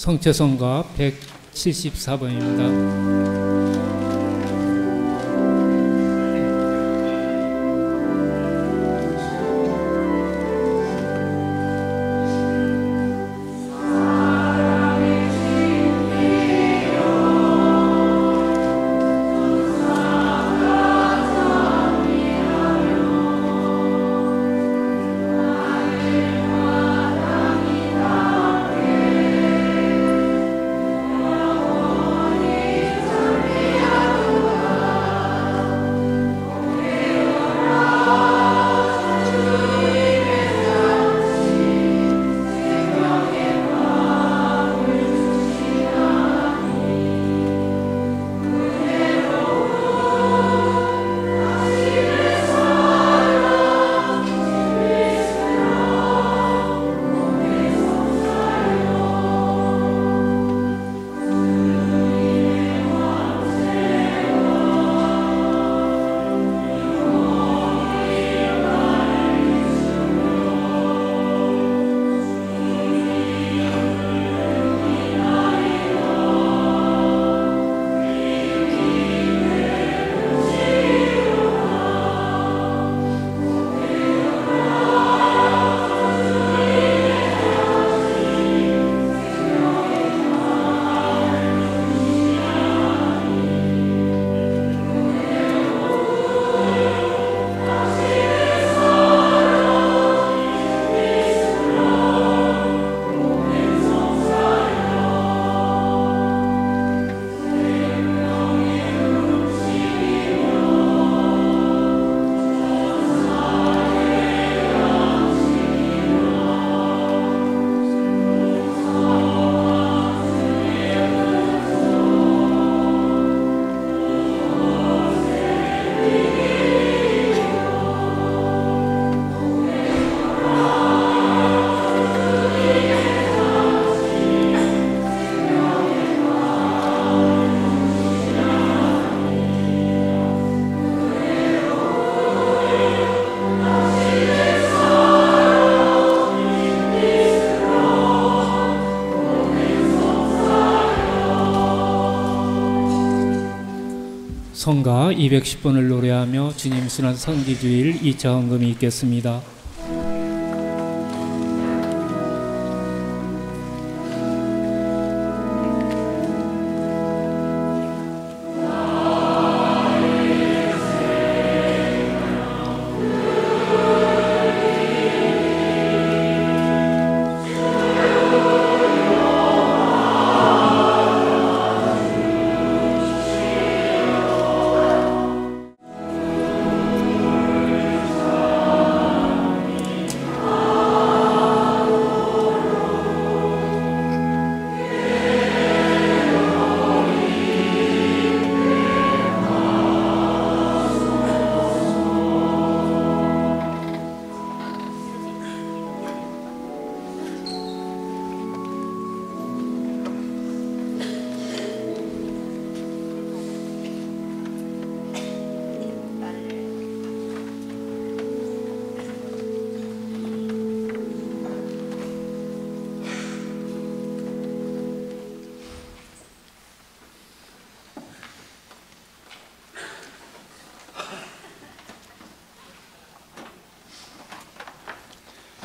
성체성가 174번입니다. 성가 210번을 노래하며 주님 순환 성지주일 2차 헌금이 있겠습니다.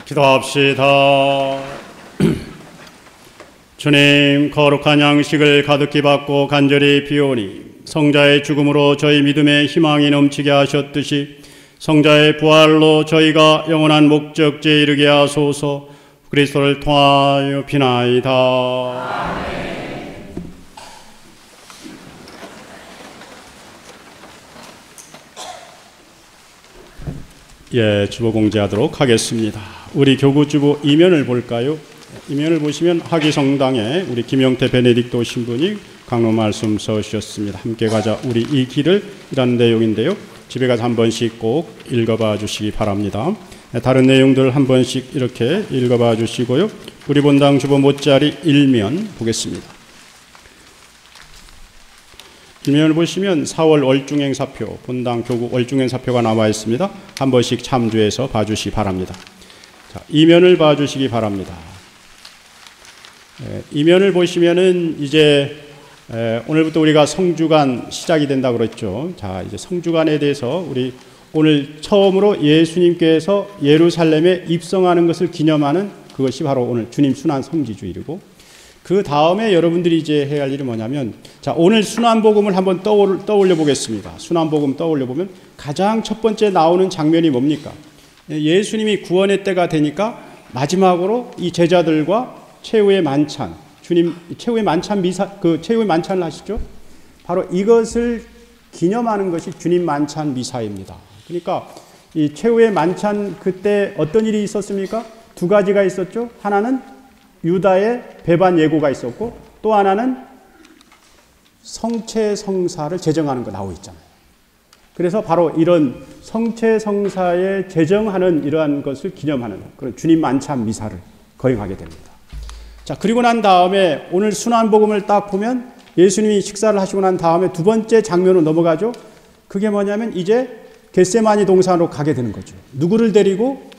기도합시다. 주님, 거룩한 양식을 가득히 받고 간절히 비오니 성자의 죽음으로 저희 믿음의 희망이 넘치게 하셨듯이 성자의 부활로 저희가 영원한 목적지에 이르게 하소서. 그리스도를 통하여 비나이다. 아멘. 예, 주보 공지하도록 하겠습니다. 우리 교구주보 이면을 볼까요? 이면을 보시면 하기성당에 우리 김영태 베네딕토 신부님 강로 말씀 써주셨습니다. 함께 가자 우리 이 길을 이라는 내용인데요. 집에 가서 한 번씩 꼭 읽어봐 주시기 바랍니다. 다른 내용들 한 번씩 이렇게 읽어봐 주시고요. 우리 본당 주보 못자리 1면 보겠습니다. 이면을 보시면 4월 월중행사표, 본당 교구 월중행사표가 나와 있습니다. 한 번씩 참조해서 봐주시기 바랍니다. 자, 이면을 봐주시기 바랍니다. 이면을 보시면은 이제 오늘부터 우리가 성주간 시작이 된다고 그랬죠. 자, 이제 성주간에 대해서 우리 오늘 처음으로 예수님께서 예루살렘에 입성하는 것을 기념하는 그것이 바로 오늘 주님 순환 성지주일이고, 그 다음에 여러분들이 이제 해야 할 일이 뭐냐면, 자, 오늘 순환복음을 한번 떠올려 보겠습니다. 순환복음 떠올려 보면 가장 첫 번째 나오는 장면이 뭡니까? 예수님이 구원의 때가 되니까 마지막으로 이 제자들과 최후의 만찬, 주님 최후의 만찬 미사, 그 최후의 만찬을 하시죠. 바로 이것을 기념하는 것이 주님 만찬 미사입니다. 그러니까 이 최후의 만찬 그때 어떤 일이 있었습니까? 두 가지가 있었죠. 하나는 유다의 배반 예고가 있었고, 또 하나는 성체성사를 제정하는 거 나오고 있잖아요. 그래서 바로 이런 성체성사에 제정하는 이러한 것을 기념하는 그런 주님 만찬 미사를 거행하게 됩니다. 자, 그리고 난 다음에 오늘 순환복음을 딱 보면 예수님이 식사를 하시고 난 다음에 두 번째 장면으로 넘어가죠. 그게 뭐냐면 이제 겟세마니 동산으로 가게 되는 거죠. 누구를 데리고?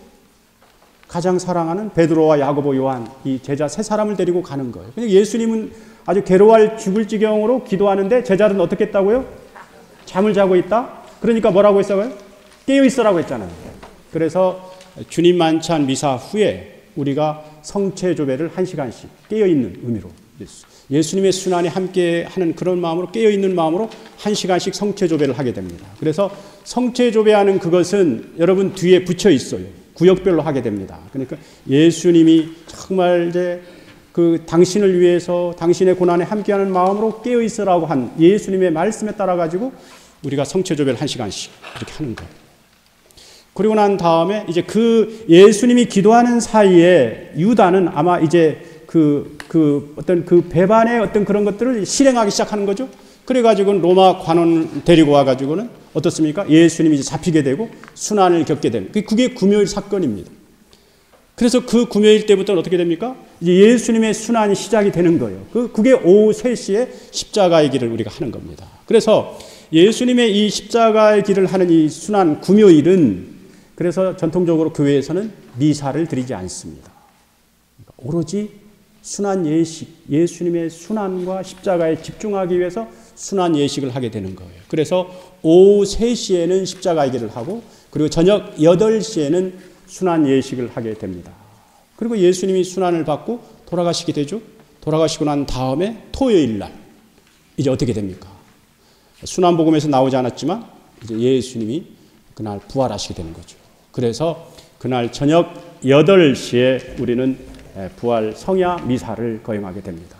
가장 사랑하는 베드로와 야고보, 요한, 이 제자 세 사람을 데리고 가는 거예요. 근데 예수님은 아주 괴로워할 죽을 지경으로 기도하는데 제자들은 어떻게 했다고요? 잠을 자고 있다? 그러니까 뭐라고 했어요? 깨어 있으라고 했잖아요. 그래서 주님 만찬 미사 후에 우리가 성체조배를 1시간씩 깨어 있는 의미로, 예수님의 순환에 함께 하는 그런 마음으로, 깨어 있는 마음으로 1시간씩 성체조배를 하게 됩니다. 그래서 성체조배하는 그것은 여러분 뒤에 붙여 있어요. 구역별로 하게 됩니다. 그러니까 예수님이 정말 이제 그 당신을 위해서 당신의 고난에 함께하는 마음으로 깨어 있으라고 한 예수님의 말씀에 따라 가지고 우리가 성체조배를 1시간씩 이렇게 하는 거예요. 그리고 난 다음에 이제 그 예수님이 기도하는 사이에 유다는 아마 이제 어떤 그 배반의 어떤 그런 것들을 실행하기 시작하는 거죠. 그래가지고 로마 관원 데리고 와가지고는 어떻습니까? 예수님이 이제 잡히게 되고 순환을 겪게 되는, 그게 금요일 사건입니다. 그래서 그 금요일 때부터는 어떻게 됩니까? 이제 예수님의 순환이 시작이 되는 거예요. 그게 오후 3시에 십자가의 길을 우리가 하는 겁니다. 그래서 예수님의 이 십자가의 길을 하는 이 순환 금요일은, 그래서 전통적으로 교회에서는 미사를 드리지 않습니다. 그러니까 오로지 순환 예식, 예수님의 순환과 십자가에 집중하기 위해서 순환 예식을 하게 되는 거예요. 그래서 오후 3시에는 십자가 예기를 하고 그리고 저녁 8시에는 순환 예식을 하게 됩니다. 그리고 예수님이 순환을 받고 돌아가시게 되죠. 돌아가시고 난 다음에 토요일 날 이제 어떻게 됩니까? 순환복음에서 나오지 않았지만 이제 예수님이 그날 부활하시게 되는 거죠. 그래서 그날 저녁 8시에 우리는 부활 성야 미사를 거행하게 됩니다.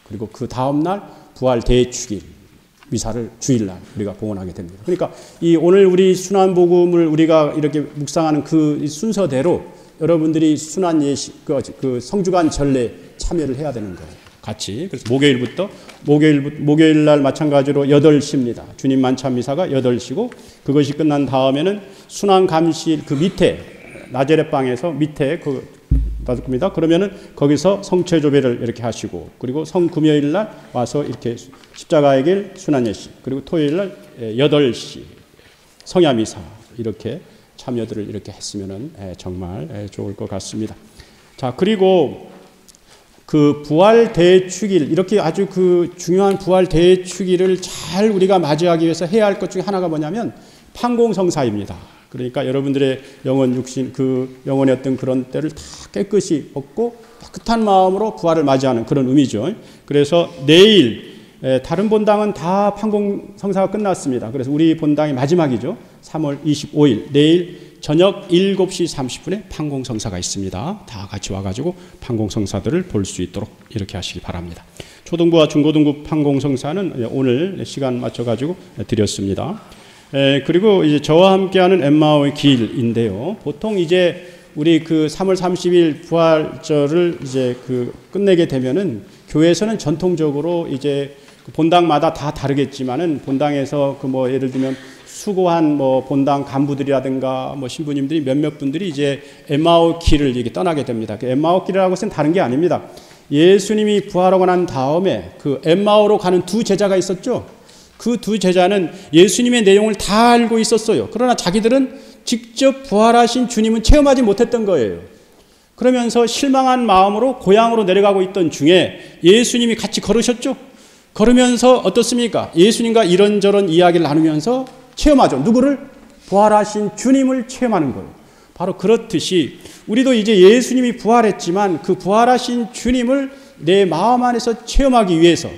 그리고 그 다음 날 부활 대축일 미사를 주일날 우리가 봉헌하게 됩니다. 그러니까 이 오늘 우리 순환복음을 우리가 이렇게 묵상하는 그 순서대로 여러분들이 순환 예식 그 성주간 전례 참여를 해야 되는 거예요. 같이. 그래서 목요일 날 마찬가지로 8시입니다. 주님 만찬 미사가 8시고 그것이 끝난 다음에는 순환 감실 그 밑에 나제렛 방에서 밑에 그 받을 겁니다. 그러면은 거기서 성체 조배를 이렇게 하시고 그리고 성금요일 날 와서 이렇게 십자가의 길 순환 예식 그리고 토요일 날 8시 성야 미사 이렇게 참여들을 이렇게 했으면은 정말 좋을 것 같습니다. 자, 그리고 그 부활 대축일 이렇게 아주 그 중요한 부활 대축일을 잘 우리가 맞이하기 위해서 해야 할 것 중에 하나가 뭐냐면 판공성사입니다. 그러니까 여러분들의 영혼 육신 그 영혼의 어떤 그런 때를 다 깨끗이 벗고 깨끗한 마음으로 부활을 맞이하는 그런 의미죠. 그래서 내일 다른 본당은 다 판공성사가 끝났습니다. 그래서 우리 본당이 마지막이죠. 3월 25일 내일 저녁 7시 30분에 판공성사가 있습니다. 다 같이 와가지고 판공성사들을 볼 수 있도록 이렇게 하시기 바랍니다. 초등부와 중고등부 판공성사는 오늘 시간 맞춰가지고 드렸습니다. 그리고 이제 저와 함께하는 엠마오의 길인데요. 보통 이제 우리 그 3월 30일 부활절을 이제 그 끝내게 되면은 교회에서는 전통적으로 이제 본당마다 다 다르겠지만은 본당에서 그 뭐 예를 들면 수고한 뭐 본당 간부들이라든가 뭐 신부님들이 몇몇 분들이 이제 엠마오 길을 이렇게 떠나게 됩니다. 그 엠마오 길이라고 해서는 다른 게 아닙니다. 예수님이 부활하고 난 다음에 그 엠마오로 가는 두 제자가 있었죠. 그 두 제자는 예수님의 내용을 다 알고 있었어요. 그러나 자기들은 직접 부활하신 주님은 체험하지 못했던 거예요. 그러면서 실망한 마음으로 고향으로 내려가고 있던 중에 예수님이 같이 걸으셨죠. 걸으면서 어떻습니까? 예수님과 이런저런 이야기를 나누면서 체험하죠. 누구를? 부활하신 주님을 체험하는 거예요. 바로 그렇듯이 우리도 이제 예수님이 부활했지만 그 부활하신 주님을 내 마음 안에서 체험하기 위해서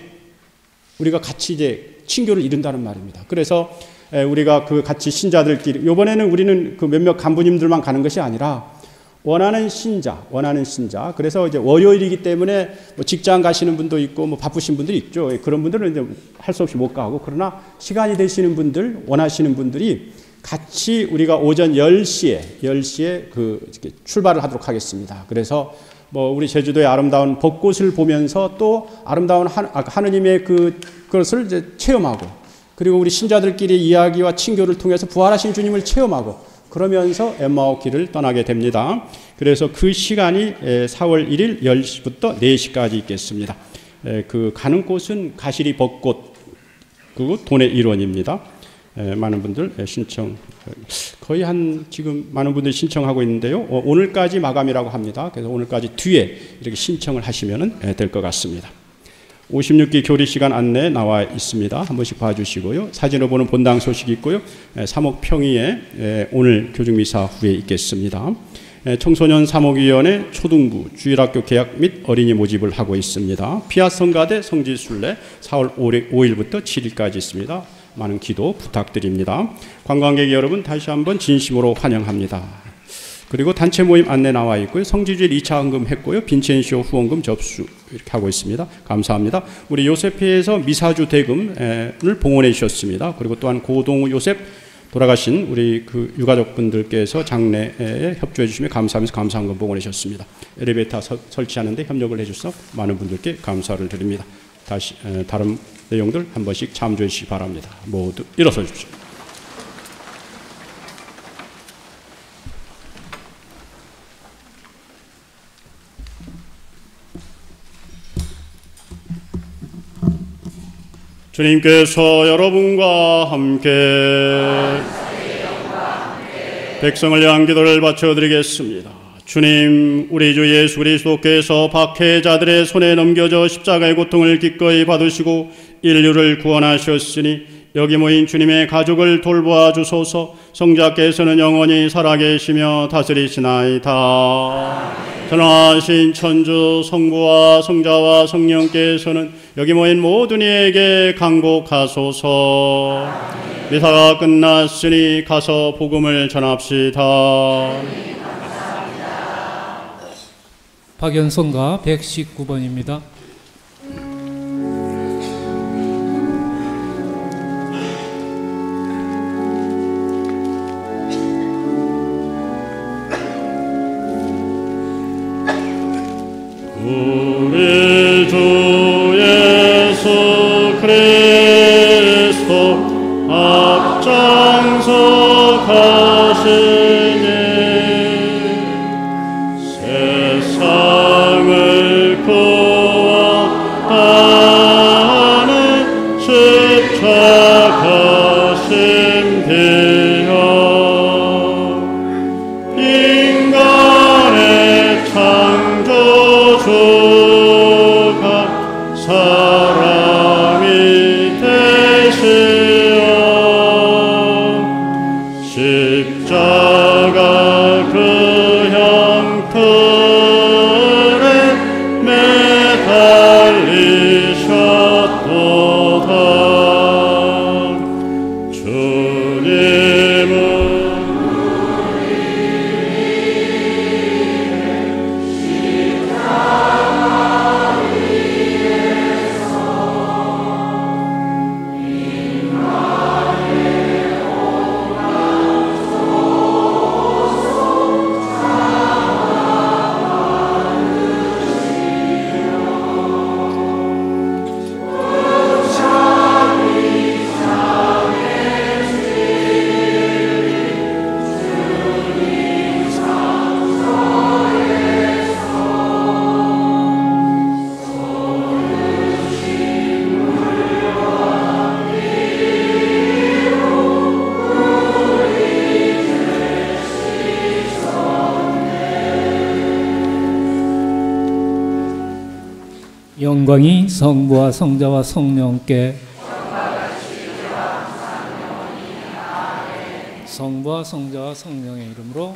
우리가 같이 이제 친교를 이룬다는 말입니다. 그래서 우리가 그 같이 신자들끼리 이번에는 우리는 그 몇몇 간부님들만 가는 것이 아니라 원하는 신자. 그래서 이제 월요일이기 때문에 뭐 직장 가시는 분도 있고 뭐 바쁘신 분들이 있죠. 그런 분들은 이제 할 수 없이 못 가고 그러나 시간이 되시는 분들, 원하시는 분들이 같이 우리가 오전 10시에 그 출발을 하도록 하겠습니다. 그래서 뭐 우리 제주도의 아름다운 벚꽃을 보면서 또 아름다운 하느님의 그것을 이제 체험하고 그리고 우리 신자들끼리 이야기와 친교를 통해서 부활하신 주님을 체험하고 그러면서 엠마오 길을 떠나게 됩니다. 그래서 그 시간이 4월 1일 10시부터 4시까지 있겠습니다. 그 가는 곳은 가시리 벚꽃 그 돈의 일원입니다. 많은 분들 신청 거의 지금 많은 분들이 신청하고 있는데요. 오늘까지 마감이라고 합니다. 그래서 오늘까지 뒤에 이렇게 신청을 하시면 될 것 같습니다. 56기 교리 시간 안내 나와 있습니다. 한 번씩 봐주시고요. 사진을 보는 본당 소식이 있고요. 사목평의에 오늘 교중미사 후에 있겠습니다. 청소년 사목위원회 초등부 주일학교 개학 및 어린이 모집을 하고 있습니다. 피아성가대 성지순례 4월 5일부터 7일까지 있습니다. 많은 기도 부탁드립니다. 관광객 여러분 다시 한번 진심으로 환영합니다. 그리고 단체 모임 안내 나와 있고요. 성지주일 2차 헌금 했고요. 빈첸쇼 후원금 접수 이렇게 하고 있습니다. 감사합니다. 우리 요셉회에서 미사주 대금을 봉헌해 주셨습니다. 그리고 또한 고동우 요셉 돌아가신 우리 그 유가족분들께서 장례에 협조해 주시며 감사하면서 감사헌금 봉헌해 주셨습니다. 엘리베이터 설치하는데 협력을 해 주셔서 많은 분들께 감사를 드립니다. 다시 다른 내용들 한 번씩 참조해 주시기 바랍니다. 모두 일어서 주십시오. 주님께서 여러분과 함께 백성을 위한 기도를 바쳐드리겠습니다. 주님, 우리 주 예수 그리스도께서 박해자들의 손에 넘겨져 십자가의 고통을 기꺼이 받으시고 인류를 구원하셨으니 여기 모인 주님의 가족을 돌보아 주소서. 성자께서는 영원히 살아계시며 다스리시나이다. 전하신 천주 성부와 성자와 성령께서는 여기 모인 모든 이에게 강복하소서. 미사가 끝났으니 가서 복음을 전합시다. 박연성가 119번입니다. 우리 주 예수 그리스도 앞장서 가시니 세상을 구원하는 십자가 신비여 인간의 창조주가 사람이 되시어 십자가 그 형틀에 매달리셨도다. 주님은 영광이 성부와 성자와 성령께 성부와 성자와 성령의 이름으로